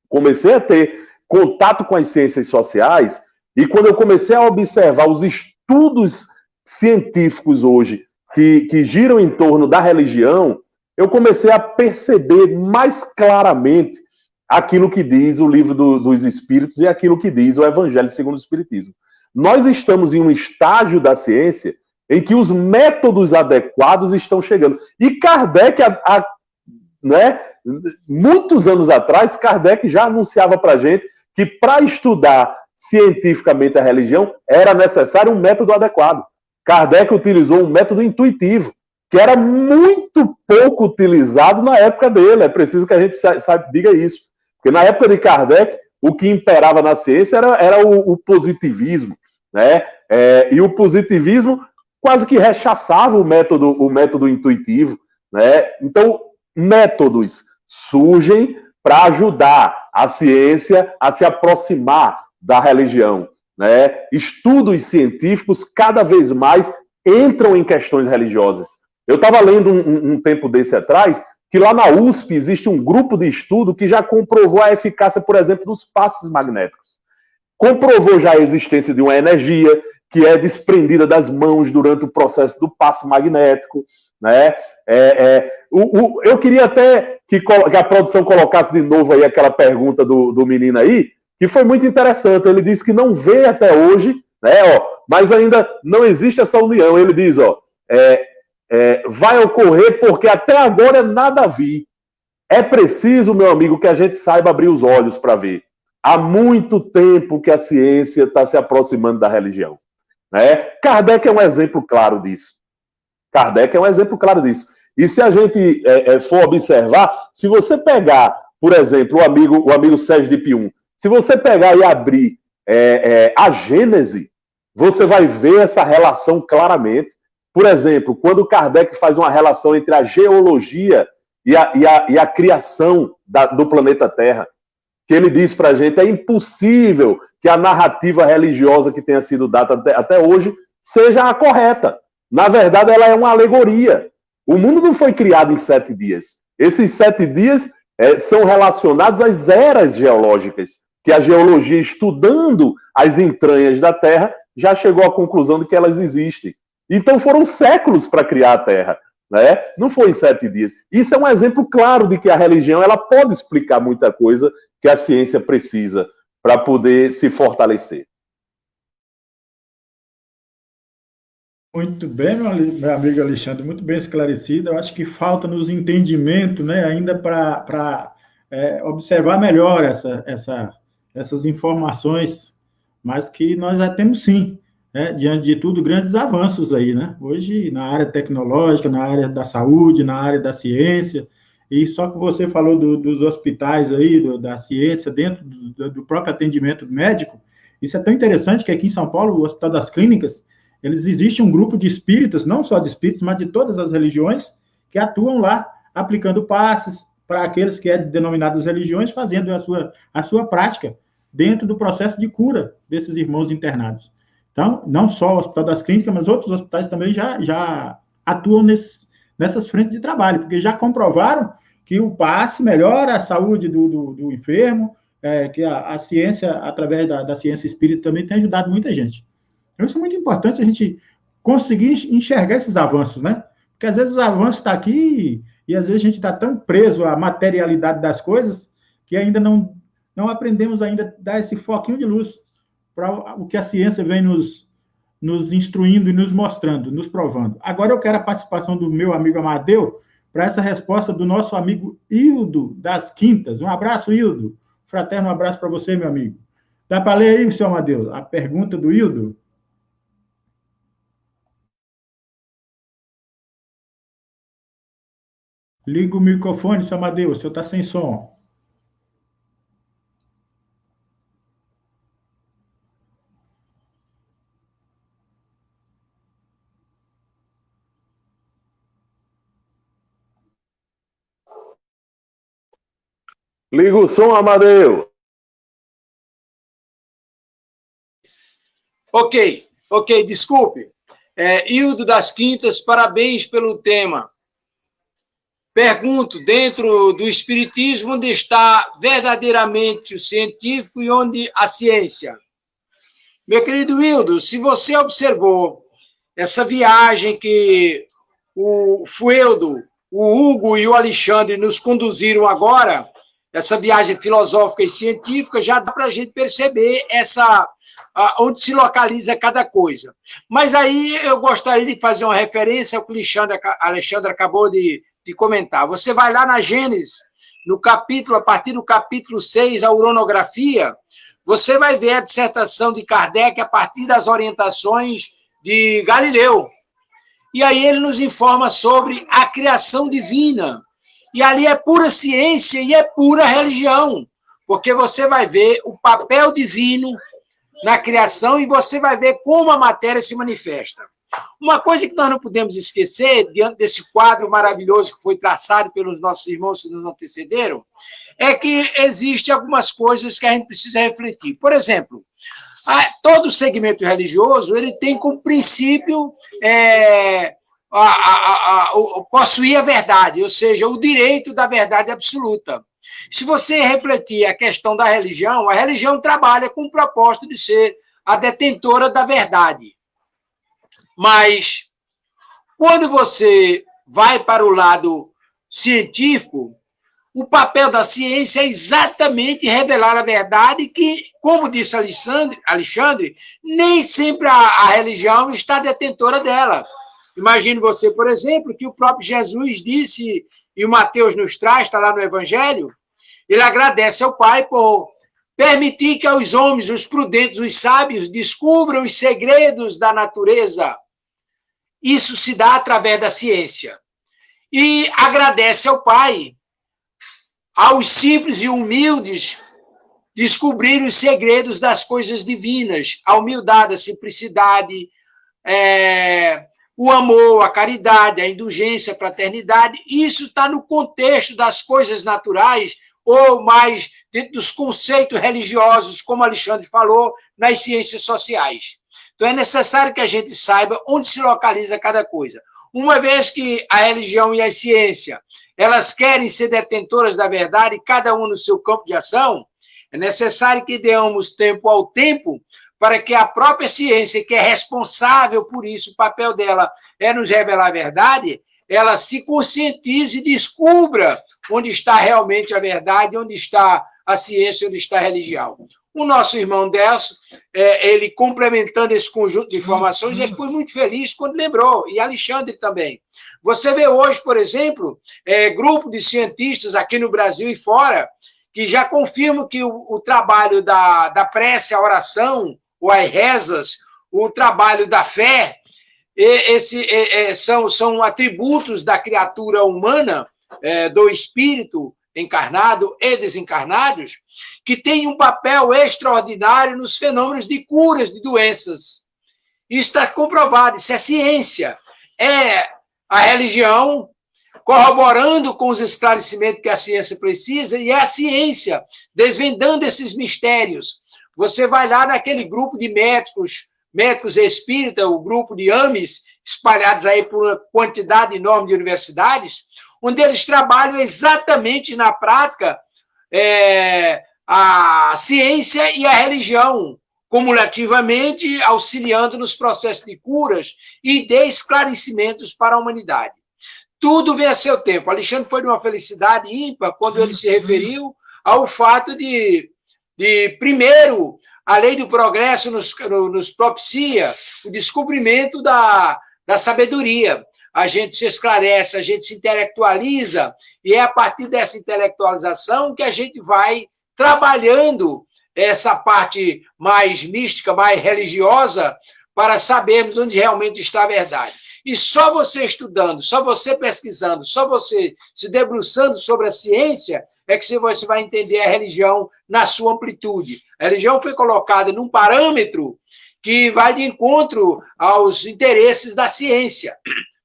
comecei a ter contato com as ciências sociais, e quando eu comecei a observar os estudos científicos hoje que giram em torno da religião, eu comecei a perceber mais claramente aquilo que diz o livro dos Espíritos e aquilo que diz o Evangelho segundo o Espiritismo. Nós estamos em um estágio da ciência em que os métodos adequados estão chegando. E Kardec, né, muitos anos atrás, Kardec já anunciava para a gente que para estudar cientificamente a religião era necessário um método adequado. Kardec utilizou um método intuitivo, que era muito pouco utilizado na época dele. É preciso que a gente diga isso. Porque na época de Kardec, o que imperava na ciência era o positivismo, né? E o positivismo quase que rechaçava o método intuitivo, né? Então, métodos surgem para ajudar a ciência a se aproximar da religião, né? Estudos científicos cada vez mais entram em questões religiosas. Eu estava lendo um tempo desse atrás que lá na USP existe um grupo de estudo que já comprovou a eficácia, por exemplo, dos passes magnéticos. Comprovou já a existência de uma energia que é desprendida das mãos durante o processo do passe magnético, né? Eu queria até que a produção colocasse de novo aí aquela pergunta do menino aí, que foi muito interessante. Ele disse que não vê até hoje, né, mas ainda não existe essa união. Ele diz, vai ocorrer porque até agora nada vi. É preciso, meu amigo, que a gente saiba abrir os olhos para ver. Há muito tempo que a ciência está se aproximando da religião, né? Kardec é um exemplo claro disso. E se a gente for observar, se você pegar, por exemplo, o amigo Sérgio de Pium, se você pegar e abrir a Gênese, você vai ver essa relação claramente. Por exemplo, quando Kardec faz uma relação entre a geologia e a criação do planeta Terra, que ele diz para a gente, é impossível que a narrativa religiosa que tenha sido dada até hoje seja a correta. Na verdade, ela é uma alegoria. O mundo não foi criado em 7 dias. Esses 7 dias são relacionados às eras geológicas, que a geologia, estudando as entranhas da Terra, já chegou à conclusão de que elas existem. Então foram séculos para criar a Terra, né? Não foi em 7 dias. Isso é um exemplo claro de que a religião ela pode explicar muita coisa que a ciência precisa para poder se fortalecer. Muito bem, meu amigo Alexandre, muito bem esclarecido. Eu acho que falta nos entendimento, né, ainda para observar melhor essas informações, mas que nós já temos sim, né, diante de tudo, grandes avanços aí, né? Hoje, na área tecnológica, na área da saúde, na área da ciência, e só que você falou dos hospitais aí, da ciência, dentro do próprio atendimento médico, isso é tão interessante que aqui em São Paulo, o Hospital das Clínicas, existe um grupo de espíritas, não só de espíritas, mas de todas as religiões, que atuam lá, aplicando passes para aqueles que denominadas religiões, fazendo a sua prática dentro do processo de cura desses irmãos internados. Então, não só o Hospital das Clínicas, mas outros hospitais também já atuam nessas frentes de trabalho, porque já comprovaram que o passe melhora a saúde do enfermo, que a ciência, através da ciência espírita, também tem ajudado muita gente. Então, isso é muito importante a gente conseguir enxergar esses avanços, né? Porque às vezes os avanços estão aqui e às vezes a gente está tão preso à materialidade das coisas que ainda não aprendemos ainda a dar esse foquinho de luz para o que a ciência vem nos instruindo e nos mostrando, nos provando. Agora eu quero a participação do meu amigo Amadeu para essa resposta do nosso amigo Hildo das Quintas. Um abraço, Hildo. Fraterno abraço para você, meu amigo. Dá para ler aí, senhor Amadeu, a pergunta do Hildo? Liga o microfone, seu Amadeu, o senhor está sem som. Liga o som, Amadeu. Ok, desculpe. Hildo das Quintas, parabéns pelo tema. Pergunto, dentro do Espiritismo, onde está verdadeiramente o científico e onde a ciência? Meu querido Hildo, se você observou essa viagem que o Fueldo, o Hugo e o Alexandre nos conduziram agora, essa viagem filosófica e científica, já dá para a gente perceber onde se localiza cada coisa. Mas aí eu gostaria de fazer uma referência ao que o Alexandre acabou de comentar. Você vai lá na Gênesis, no capítulo, a partir do capítulo 6, a uranografia, você vai ver a dissertação de Kardec a partir das orientações de Galileu. E aí ele nos informa sobre a criação divina. E ali é pura ciência e é pura religião, porque você vai ver o papel divino na criação e você vai ver como a matéria se manifesta. Uma coisa que nós não podemos esquecer, diante desse quadro maravilhoso que foi traçado pelos nossos irmãos que nos antecederam, é que existem algumas coisas que a gente precisa refletir. Por exemplo, todo segmento religioso ele tem como princípio possuir a verdade, ou seja, o direito da verdade absoluta. Se você refletir a questão da religião, a religião trabalha com o propósito de ser a detentora da verdade. Mas, quando você vai para o lado científico, o papel da ciência é exatamente revelar a verdade que, como disse Alexandre, nem sempre a religião está detentora dela. Imagine você, por exemplo, que o próprio Jesus disse, e o Mateus nos traz, está lá no Evangelho, ele agradece ao Pai por permitir que aos homens, os prudentes, os sábios, descubram os segredos da natureza. Isso se dá através da ciência. E agradece ao Pai, aos simples e humildes, descobrir os segredos das coisas divinas, a humildade, a simplicidade, o amor, a caridade, a indulgência, a fraternidade. Isso está no contexto das coisas naturais, ou mais dentro dos conceitos religiosos, como Alexandre falou, nas ciências sociais. Então, é necessário que a gente saiba onde se localiza cada coisa. Uma vez que a religião e a ciência, elas querem ser detentoras da verdade, cada um no seu campo de ação, é necessário que demos tempo ao tempo para que a própria ciência, que é responsável por isso, o papel dela é nos revelar a verdade, ela se conscientize e descubra onde está realmente a verdade, onde está a ciência, onde está a religião. O nosso irmão Delcio, ele complementando esse conjunto de informações, ele foi muito feliz quando lembrou, e Alexandre também. Você vê hoje, por exemplo, grupo de cientistas aqui no Brasil e fora, que já confirmam que o trabalho da prece, a oração, ou as rezas, o trabalho da fé, são atributos da criatura humana, do espírito encarnado e desencarnados, que tem um papel extraordinário nos fenômenos de curas de doenças. Isso está comprovado, isso é ciência. É a religião corroborando com os esclarecimentos que a ciência precisa, e é a ciência desvendando esses mistérios. Você vai lá naquele grupo de médicos espíritas, o grupo de AMES, espalhados aí por uma quantidade enorme de universidades, onde eles trabalham exatamente na prática a ciência e a religião, cumulativamente auxiliando nos processos de curas e de esclarecimentos para a humanidade. Tudo vem a seu tempo. Alexandre foi de uma felicidade ímpar quando ele se referiu ao fato de primeiro, a lei do progresso nos propicia o descobrimento da sabedoria. A gente se esclarece, a gente se intelectualiza, e é a partir dessa intelectualização que a gente vai trabalhando essa parte mais mística, mais religiosa, para sabermos onde realmente está a verdade. E só você estudando, só você pesquisando, só você se debruçando sobre a ciência é que você vai entender a religião na sua amplitude. A religião foi colocada num parâmetro que vai de encontro aos interesses da ciência.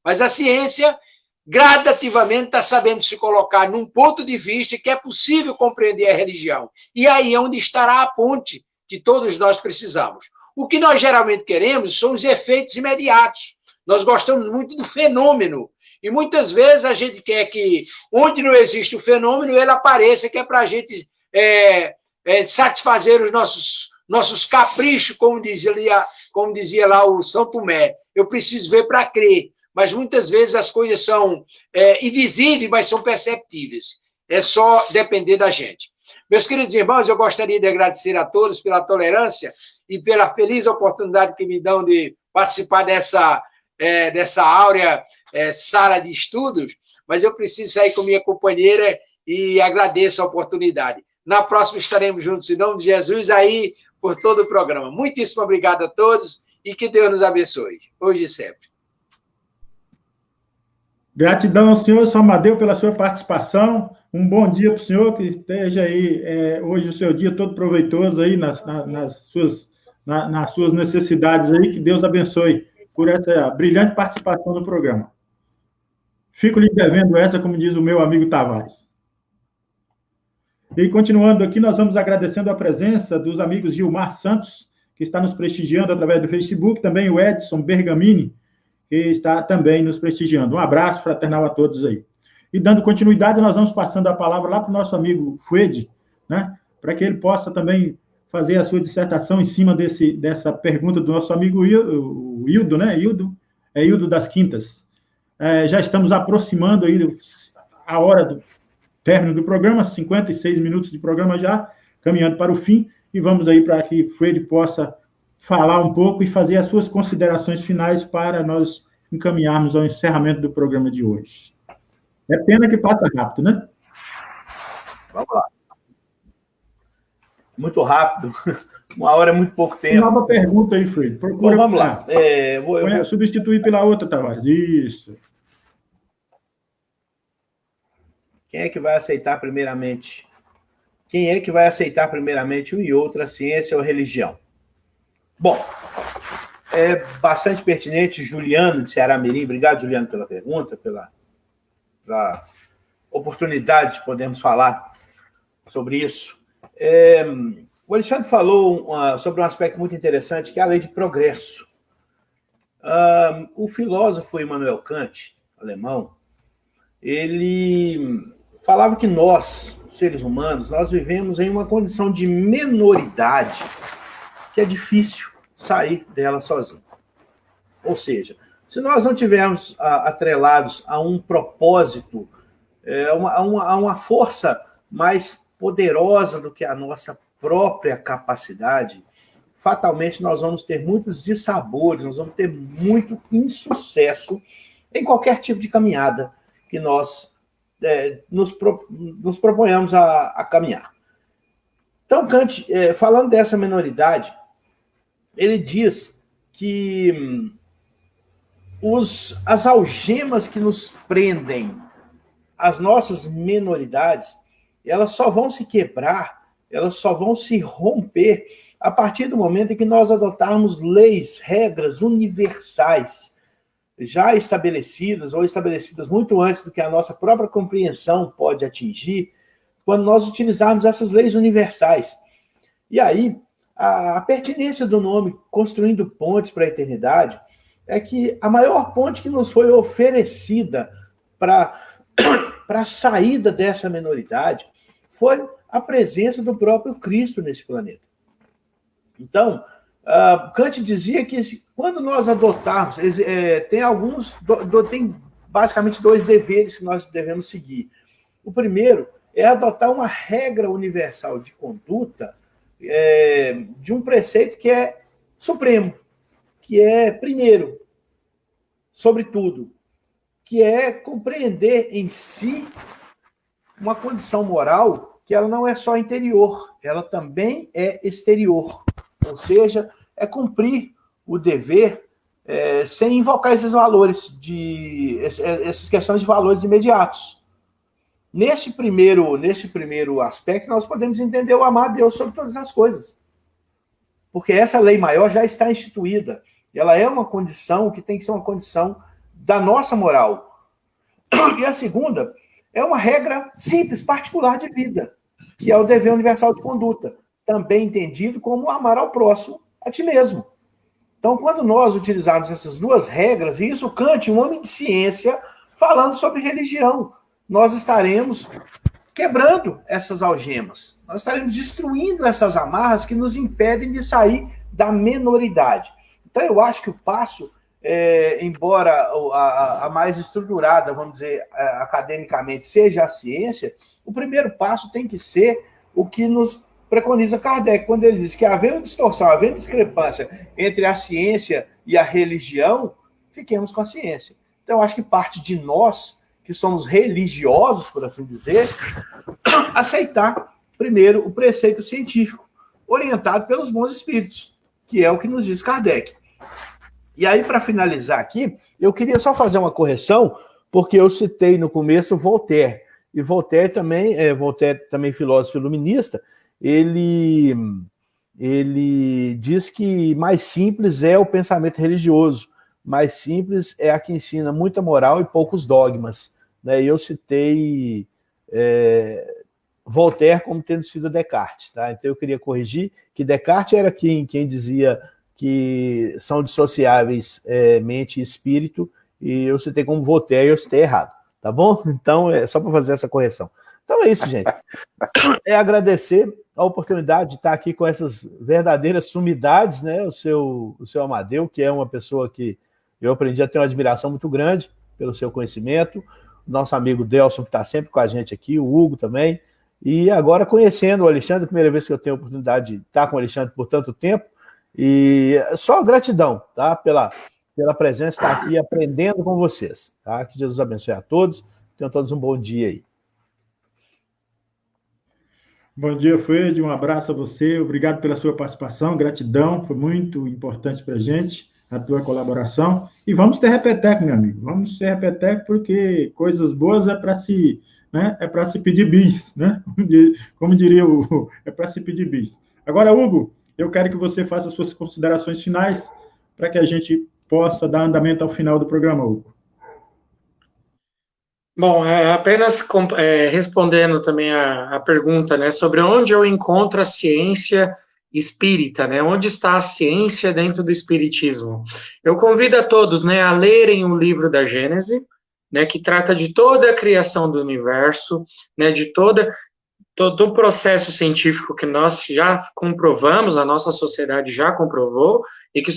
Mas a ciência, gradativamente, está sabendo se colocar num ponto de vista que é possível compreender a religião. E aí é onde estará a ponte que todos nós precisamos. O que nós geralmente queremos são os efeitos imediatos. Nós gostamos muito do fenômeno. E muitas vezes a gente quer que, onde não existe o fenômeno, ele apareça, que é para a gente satisfazer os nossos caprichos, como dizia lá o São Tomé. Eu preciso ver para crer. Mas muitas vezes as coisas são invisíveis, mas são perceptíveis. É só depender da gente. Meus queridos irmãos, eu gostaria de agradecer a todos pela tolerância e pela feliz oportunidade que me dão de participar dessa áurea sala de estudos, mas eu preciso sair com minha companheira e agradeço a oportunidade. Na próxima estaremos juntos, em nome de Jesus, aí por todo o programa. Muitíssimo obrigado a todos e que Deus nos abençoe, hoje e sempre. Gratidão ao senhor Amadeu pela sua participação. Um bom dia para o senhor, que esteja aí hoje o seu dia todo proveitoso aí nas suas necessidades aí, que Deus abençoe por essa brilhante participação no programa. Fico lhe devendo essa, como diz o meu amigo Tavares. E continuando aqui, nós vamos agradecendo a presença dos amigos Gilmar Santos, que está nos prestigiando através do Facebook, também o Edson Bergamini, que está também nos prestigiando. Um abraço fraternal a todos aí. E dando continuidade, nós vamos passando a palavra lá para o nosso amigo Fued, né, para que ele possa também fazer a sua dissertação em cima dessa pergunta do nosso amigo Hildo, né? Hildo das Quintas. Já estamos aproximando aí a hora do término do programa, 56 minutos de programa já, caminhando para o fim, e vamos aí para que o Fued possa falar um pouco e fazer as suas considerações finais para nós encaminharmos ao encerramento do programa de hoje. É pena que passa rápido, né? Vamos lá. Muito rápido. Uma hora é muito pouco tempo. Nova pergunta aí, Fued. Procura. Bom, vamos lá. Eu vou substituir pela outra, Tavares. Isso. Quem é que vai aceitar primeiramente? Quem é que vai aceitar primeiramente um e outro, a ciência ou a religião? Bom, é bastante pertinente, Juliano, de Ceará Mirim. Obrigado, Juliano, pela pergunta, pela oportunidade de podermos falar sobre isso. O Alexandre falou sobre um aspecto muito interessante, que é a lei de progresso. O filósofo Immanuel Kant, alemão, ele falava que nós, seres humanos, nós vivemos em uma condição de menoridade que é difícil sair dela sozinho. Ou seja, se nós não tivermos atrelados a um propósito, a uma força mais poderosa do que a nossa própria capacidade, fatalmente nós vamos ter muitos dissabores, nós vamos ter muito insucesso em qualquer tipo de caminhada que nós nos proponhamos a caminhar. Então, Kant, falando dessa menoridade, ele diz que as algemas que nos prendem às nossas menoridades, elas só vão se quebrar, elas só vão se romper a partir do momento em que nós adotarmos leis, regras universais, já estabelecidas ou estabelecidas muito antes do que a nossa própria compreensão pode atingir, quando nós utilizarmos essas leis universais. E aí, a pertinência do nome Construindo Pontes para a Eternidade é que a maior ponte que nos foi oferecida para a saída dessa menoridade foi a presença do próprio Cristo nesse planeta. Então, Kant dizia que quando nós adotarmos, tem basicamente dois deveres que nós devemos seguir. O primeiro é adotar uma regra universal de conduta de um preceito que é supremo, que é primeiro, sobretudo, que é compreender em si uma condição moral que ela não é só interior, ela também é exterior. Ou seja, é cumprir o dever sem invocar esses valores, essas questões de valores imediatos. Nesse primeiro aspecto, nós podemos entender o amar a Deus sobre todas as coisas. Porque essa lei maior já está instituída. Ela é uma condição que tem que ser uma condição da nossa moral. E a segunda é uma regra simples, particular de vida, que é o dever universal de conduta, também entendido como amar ao próximo, a ti mesmo. Então, quando nós utilizarmos essas duas regras, e isso Kant, um homem de ciência, falando sobre religião, nós estaremos quebrando essas algemas, nós estaremos destruindo essas amarras que nos impedem de sair da menoridade. Então, eu acho que o passo, embora a mais estruturada, vamos dizer, academicamente, seja a ciência, o primeiro passo tem que ser o que nos preconiza Kardec, quando ele diz que havendo distorção, havendo discrepância entre a ciência e a religião, fiquemos com a ciência. Então, eu acho que parte de nós, que somos religiosos, por assim dizer, aceitar, primeiro, o preceito científico, orientado pelos bons espíritos, que é o que nos diz Kardec. E aí, para finalizar aqui, eu queria só fazer uma correção, porque eu citei no começo Voltaire, e Voltaire também filósofo iluminista, ele diz que mais simples é o pensamento religioso, mais simples é a que ensina muita moral e poucos dogmas. Né? E eu citei Voltaire como tendo sido Descartes. Tá? Então eu queria corrigir que Descartes era quem dizia que são dissociáveis mente e espírito, e eu citei como Voltaire e eu citei errado. Tá bom? Então, só para fazer essa correção. Então é isso, gente. É agradecer a oportunidade de estar aqui com essas verdadeiras sumidades, né? O seu Amadeu, que é uma pessoa que eu aprendi a ter uma admiração muito grande pelo seu conhecimento, o nosso amigo Delson, que está sempre com a gente aqui, o Hugo também, e agora conhecendo o Alexandre, a primeira vez que eu tenho a oportunidade de estar com o Alexandre por tanto tempo, e só gratidão, tá? Pela presença, estar aqui aprendendo com vocês, tá? Que Jesus abençoe a todos, tenham todos um bom dia aí. Bom dia, Fued, um abraço a você, obrigado pela sua participação, gratidão, foi muito importante para a gente, a tua colaboração, e vamos ter repeteco, meu amigo, vamos ter repeteco porque coisas boas é para se pedir bis, né? Como diria é para se pedir bis. Agora, Hugo, eu quero que você faça suas considerações finais para que a gente possa dar andamento ao final do programa, Hugo. Bom, apenas respondendo também a pergunta, né, sobre onde eu encontro a ciência espírita, né, onde está a ciência dentro do espiritismo. Eu convido a todos, né, a lerem o livro da Gênese, né, que trata de toda a criação do universo, né, de todo o processo científico que nós já comprovamos, a nossa sociedade já comprovou, e que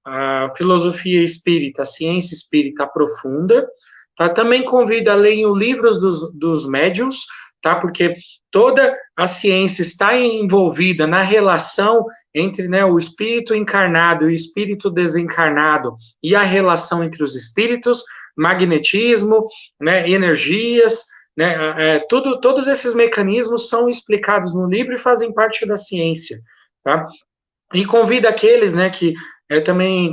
a filosofia espírita, a ciência espírita aprofunda. Tá? Também convido a lerem os livros dos médiuns, tá? Porque toda a ciência está envolvida na relação entre, né, o espírito encarnado e o espírito desencarnado, e a relação entre os espíritos, magnetismo, né, energias, né, todos esses mecanismos são explicados no livro e fazem parte da ciência. Tá? E convido aqueles, né, que também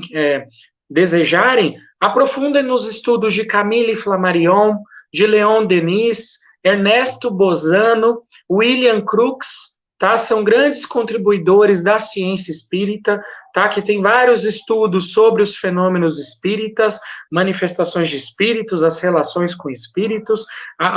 desejarem, aprofundem nos estudos de Camille Flammarion, de Leon Denis, Ernesto Bozano, William Crookes, tá? São grandes contribuidores da ciência espírita, tá? Que tem vários estudos sobre os fenômenos espíritas, manifestações de espíritos, as relações com espíritos,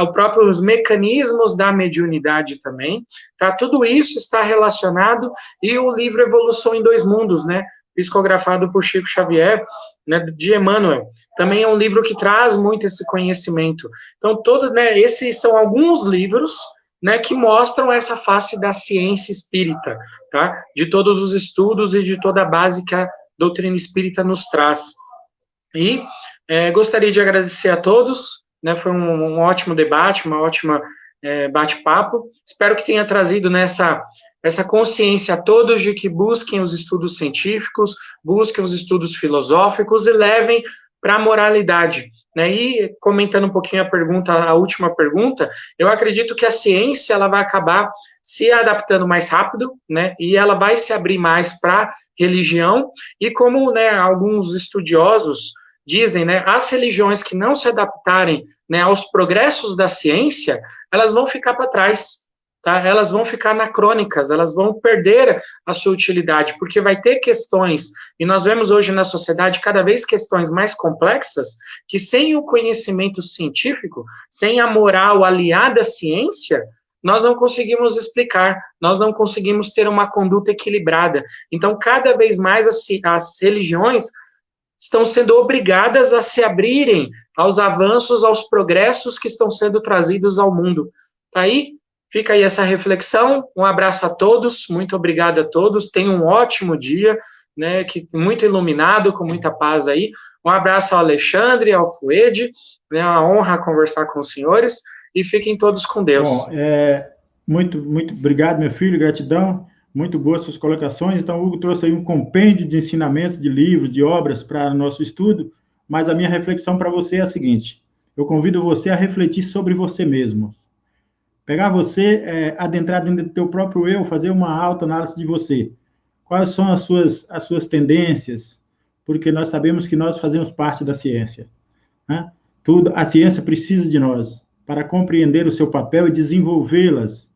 os próprios mecanismos da mediunidade também, tá? Tudo isso está relacionado, e o livro Evolução em Dois Mundos, né? Psicografado por Chico Xavier, né, de Emmanuel, também é um livro que traz muito esse conhecimento. Então, esses são alguns livros, né, que mostram essa face da ciência espírita, tá? De todos os estudos e de toda a base que a doutrina espírita nos traz. E gostaria de agradecer a todos, né, foi um ótimo debate, uma ótima bate-papo. Espero que tenha trazido essa consciência a todos de que busquem os estudos científicos, busquem os estudos filosóficos e levem para a moralidade. Né? E comentando um pouquinho a última pergunta, eu acredito que a ciência ela vai acabar se adaptando mais rápido, né? E ela vai se abrir mais para religião, e como, né, alguns estudiosos dizem, né, as religiões que não se adaptarem, né, aos progressos da ciência, elas vão ficar para trás, tá? Elas vão ficar anacrônicas, elas vão perder a sua utilidade, porque vai ter questões, e nós vemos hoje na sociedade cada vez questões mais complexas, que sem o conhecimento científico, sem a moral aliada à ciência, nós não conseguimos explicar, nós não conseguimos ter uma conduta equilibrada. Então, cada vez mais as religiões estão sendo obrigadas a se abrirem aos avanços, aos progressos que estão sendo trazidos ao mundo. Tá aí? Fica aí essa reflexão. Um abraço a todos, muito obrigado a todos. Tenham um ótimo dia, né, muito iluminado, com muita paz aí. Um abraço ao Alexandre, ao Fued, né, uma honra conversar com os senhores. E fiquem todos com Deus. Bom, muito obrigado, meu filho, gratidão, muito boas suas colocações. Então, o Hugo trouxe aí um compêndio de ensinamentos, de livros, de obras para o nosso estudo, mas a minha reflexão para você é a seguinte: eu convido você a refletir sobre você mesmo. Pegar você, adentrar dentro do teu próprio eu, fazer uma autoanálise de você. Quais são as suas tendências? Porque nós sabemos que nós fazemos parte da ciência, né? A ciência precisa de nós para compreender o seu papel e desenvolvê-las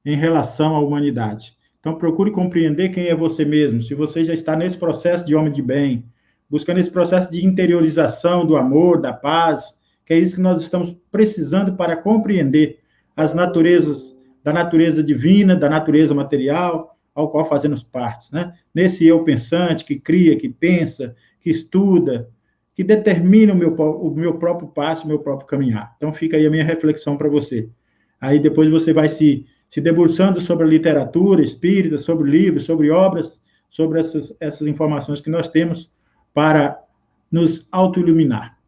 em relação à humanidade. Então, procure compreender quem é você mesmo. Se você já está nesse processo de homem de bem, buscando esse processo de interiorização do amor, da paz, que é isso que nós estamos precisando para compreender as naturezas, da natureza divina, da natureza material, ao qual fazemos parte, né? Nesse eu pensante, que cria, que pensa, que estuda, que determina o meu próprio passo, o meu próprio caminhar. Então, fica aí a minha reflexão para você. Aí, depois você vai se debruçando sobre a literatura espírita, sobre livros, sobre obras, sobre essas informações que nós temos para nos autoiluminar.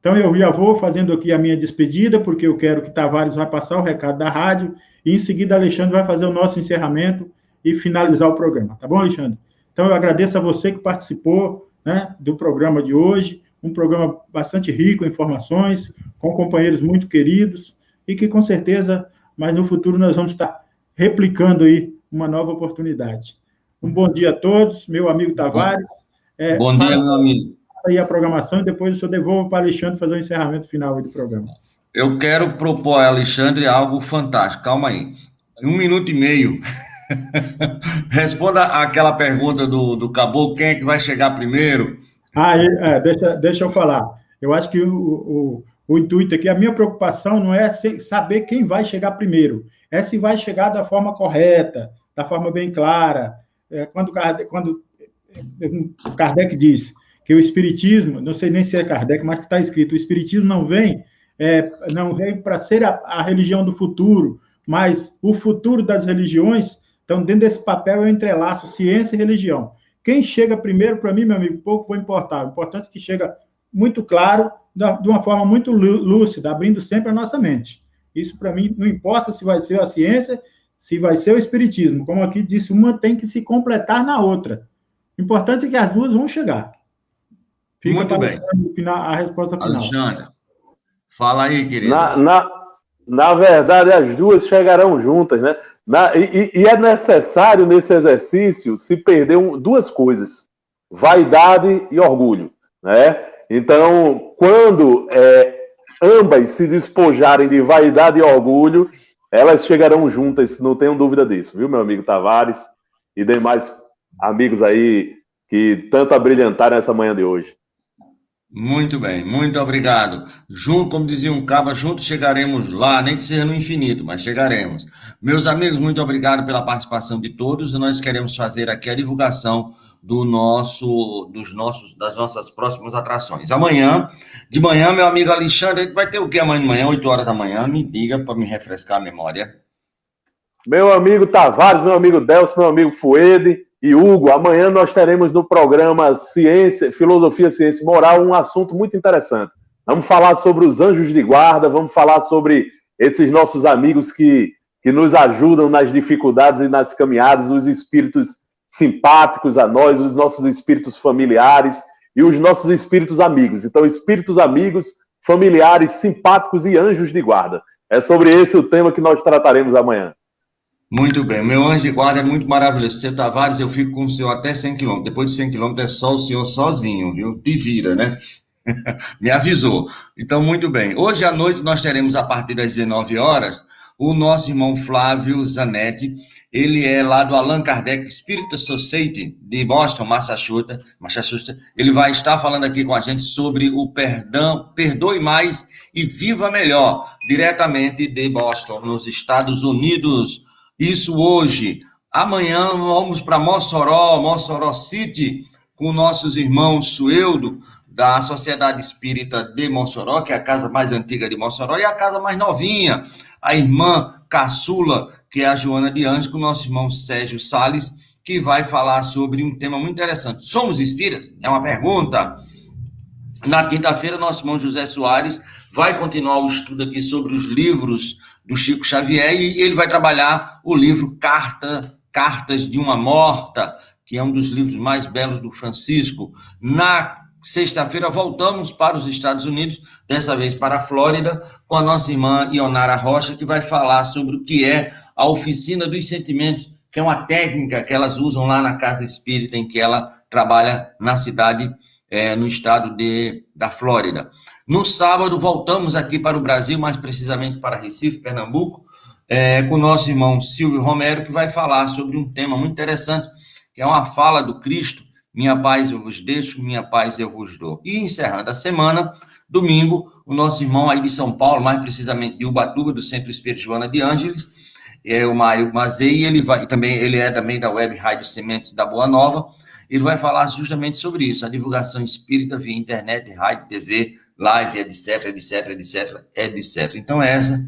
Então, eu já vou fazendo aqui a minha despedida, porque eu quero que Tavares vai passar o recado da rádio, e em seguida Alexandre vai fazer o nosso encerramento e finalizar o programa. Tá bom, Alexandre? Então, eu agradeço a você que participou, né, do programa de hoje, um programa bastante rico em informações, com companheiros muito queridos, e que, com certeza, mas no futuro nós vamos estar replicando aí uma nova oportunidade. Um bom dia a todos, meu amigo Tavares. Bom dia, meu amigo. Aí a programação e depois eu só devolvo para o Alexandre fazer o encerramento final aí do programa. Eu quero propor a Alexandre algo fantástico. Calma aí. 1 minuto e meio. Responda aquela pergunta do Caboclo, quem é que vai chegar primeiro? Deixa eu falar. Eu acho que o intuito aqui, a minha preocupação não é saber quem vai chegar primeiro, é se vai chegar da forma correta, da forma bem clara. Quando Kardec diz que o Espiritismo, não sei nem se é Kardec, mas que está escrito, o Espiritismo não vem para ser a religião do futuro, mas o futuro das religiões. Então, dentro desse papel, eu entrelaço ciência e religião. Quem chega primeiro, para mim, meu amigo, pouco vai importar. O importante é que chega muito claro, de uma forma muito lúcida, abrindo sempre a nossa mente. Isso, para mim, não importa se vai ser a ciência, se vai ser o espiritismo. Como aqui disse, uma tem que se completar na outra. O importante é que as duas vão chegar. Fica muito bem. A resposta final. Alexandre, fala aí, querido. Na verdade, as duas chegarão juntas, né? E é necessário, nesse exercício, se perder duas coisas: vaidade e orgulho, né? Então, quando ambas se despojarem de vaidade e orgulho, elas chegarão juntas, não tenham dúvida disso, viu, meu amigo Tavares e demais amigos aí que tanto abrilhantaram essa manhã de hoje. Muito bem, muito obrigado. Junto, como dizia um cabo, juntos chegaremos lá, nem que seja no infinito, mas chegaremos. Meus amigos, muito obrigado pela participação de todos. Nós queremos fazer aqui a divulgação das nossas próximas atrações. De manhã, meu amigo Alexandre, vai ter o que amanhã de manhã, 8 horas da manhã? Me diga para me refrescar a memória. Meu amigo Tavares, meu amigo Delcio, meu amigo Fued e Hugo, amanhã nós teremos no programa Filosofia, Ciência e Moral um assunto muito interessante. Vamos falar sobre os anjos de guarda, vamos falar sobre esses nossos amigos que nos ajudam nas dificuldades e nas caminhadas, os espíritos simpáticos a nós, os nossos espíritos familiares e os nossos espíritos amigos. Então, espíritos amigos, familiares, simpáticos e anjos de guarda. É sobre esse o tema que nós trataremos amanhã. Muito bem. Meu anjo de guarda é muito maravilhoso. Seu Tavares, eu fico com o senhor até 100 quilômetros. Depois de 100 quilômetros é só o senhor sozinho, viu? Te vira, né? Me avisou. Então, muito bem. Hoje à noite nós teremos, a partir das 19 horas, o nosso irmão Flávio Zanetti. Ele é lá do Allan Kardec Spirit Society de Boston, Massachusetts. Ele vai estar falando aqui com a gente sobre o perdão, perdoe mais e viva melhor, diretamente de Boston, nos Estados Unidos. Isso hoje. Amanhã vamos para Mossoró City, com nossos irmãos Sueldo, da Sociedade Espírita de Mossoró, que é a casa mais antiga de Mossoró, e a casa mais novinha, a irmã caçula, que é a Joana de Anjos, com o nosso irmão Sérgio Salles, que vai falar sobre um tema muito interessante. Somos espíritas? É uma pergunta. Na quinta-feira, nosso irmão José Soares vai continuar o estudo aqui sobre os livros do Chico Xavier, e ele vai trabalhar o livro Cartas de uma Morta, que é um dos livros mais belos do Francisco. Na sexta-feira, voltamos para os Estados Unidos, dessa vez para a Flórida, com a nossa irmã Ionara Rocha, que vai falar sobre o que é a Oficina dos Sentimentos, que é uma técnica que elas usam lá na Casa Espírita, em que ela trabalha na cidade, no estado da Flórida. No sábado, voltamos aqui para o Brasil, mais precisamente para Recife, Pernambuco, com o nosso irmão Silvio Romero, que vai falar sobre um tema muito interessante, que é uma fala do Cristo: minha paz eu vos deixo, minha paz eu vos dou. E encerrando a semana, domingo, o nosso irmão aí de São Paulo, mais precisamente de Ubatuba, do Centro Espírita Joana de Ângeles, o Mário Mazei, ele é também da Web Rádio Sementes da Boa Nova. Ele vai falar justamente sobre isso, a divulgação espírita via internet, rádio, TV, live, etc, etc, etc, etc. Então essa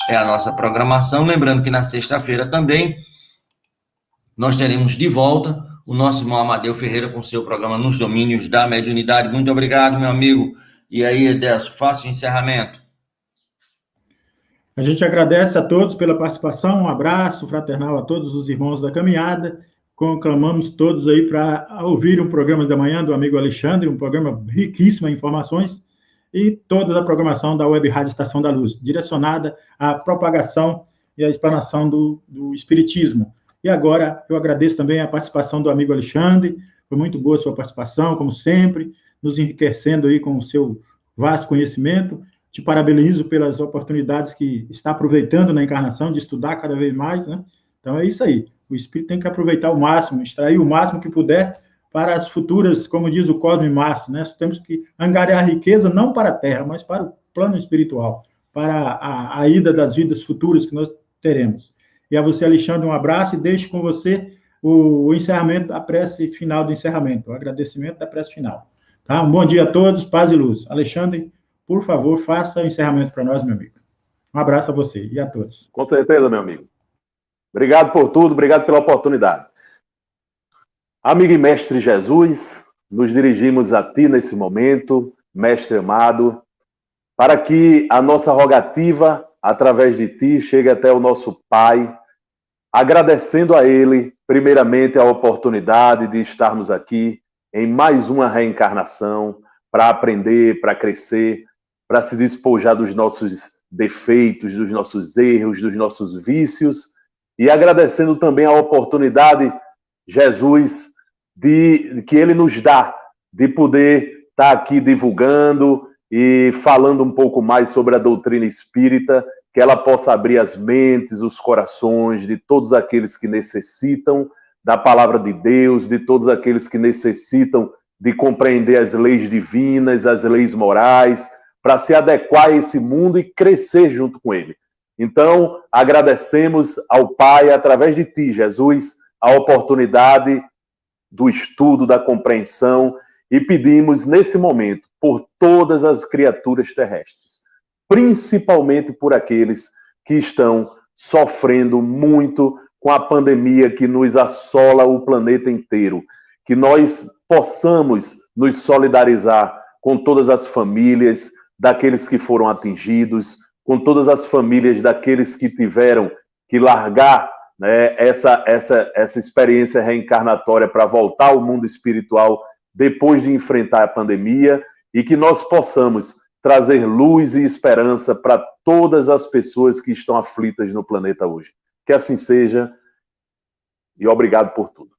é a nossa programação. Lembrando que na sexta-feira também nós teremos de volta o nosso irmão Amadeu Ferreira com seu programa Nos Domínios da Mediunidade. Muito obrigado, meu amigo. E aí, Edécio, faça o encerramento. A gente agradece a todos pela participação, um abraço fraternal a todos os irmãos da caminhada. Conclamamos todos aí para ouvir um programa da manhã do amigo Alexandre, um programa riquíssimo em informações, e toda a programação da Web Rádio Estação da Luz, direcionada à propagação e à explanação do Espiritismo. E agora eu agradeço também a participação do amigo Alexandre, foi muito boa a sua participação, como sempre, nos enriquecendo aí com o seu vasto conhecimento. Te parabenizo pelas oportunidades que está aproveitando na encarnação, de estudar cada vez mais, né? Então é isso aí. O espírito tem que aproveitar o máximo, extrair o máximo que puder para as futuras, como diz o Cosme Márcio, né? Nós temos que angariar riqueza não para a Terra, mas para o plano espiritual, para a ida das vidas futuras que nós teremos. E a você, Alexandre, um abraço, e deixo com você o encerramento, a prece final do encerramento, o agradecimento da prece final. Tá? Um bom dia a todos, paz e luz. Alexandre, por favor, faça o encerramento para nós, meu amigo. Um abraço a você e a todos. Com certeza, meu amigo. Obrigado por tudo, obrigado pela oportunidade. Amigo e mestre Jesus, nos dirigimos a ti nesse momento, mestre amado, para que a nossa rogativa, através de ti, chegue até o nosso Pai, agradecendo a ele, primeiramente, a oportunidade de estarmos aqui em mais uma reencarnação, para aprender, para crescer, para se despojar dos nossos defeitos, dos nossos erros, dos nossos vícios, e agradecendo também a oportunidade, Jesus, que ele nos dá de poder estar aqui divulgando e falando um pouco mais sobre a doutrina espírita, que ela possa abrir as mentes, os corações de todos aqueles que necessitam da palavra de Deus, de todos aqueles que necessitam de compreender as leis divinas, as leis morais, para se adequar a esse mundo e crescer junto com ele. Então, agradecemos ao Pai, através de ti, Jesus, a oportunidade do estudo, da compreensão, e pedimos, nesse momento, por todas as criaturas terrestres, principalmente por aqueles que estão sofrendo muito com a pandemia que nos assola o planeta inteiro, que nós possamos nos solidarizar com todas as famílias daqueles que foram atingidos, com todas as famílias daqueles que tiveram que largar, né, essa experiência reencarnatória para voltar ao mundo espiritual depois de enfrentar a pandemia, e que nós possamos trazer luz e esperança para todas as pessoas que estão aflitas no planeta hoje. Que assim seja. E obrigado por tudo.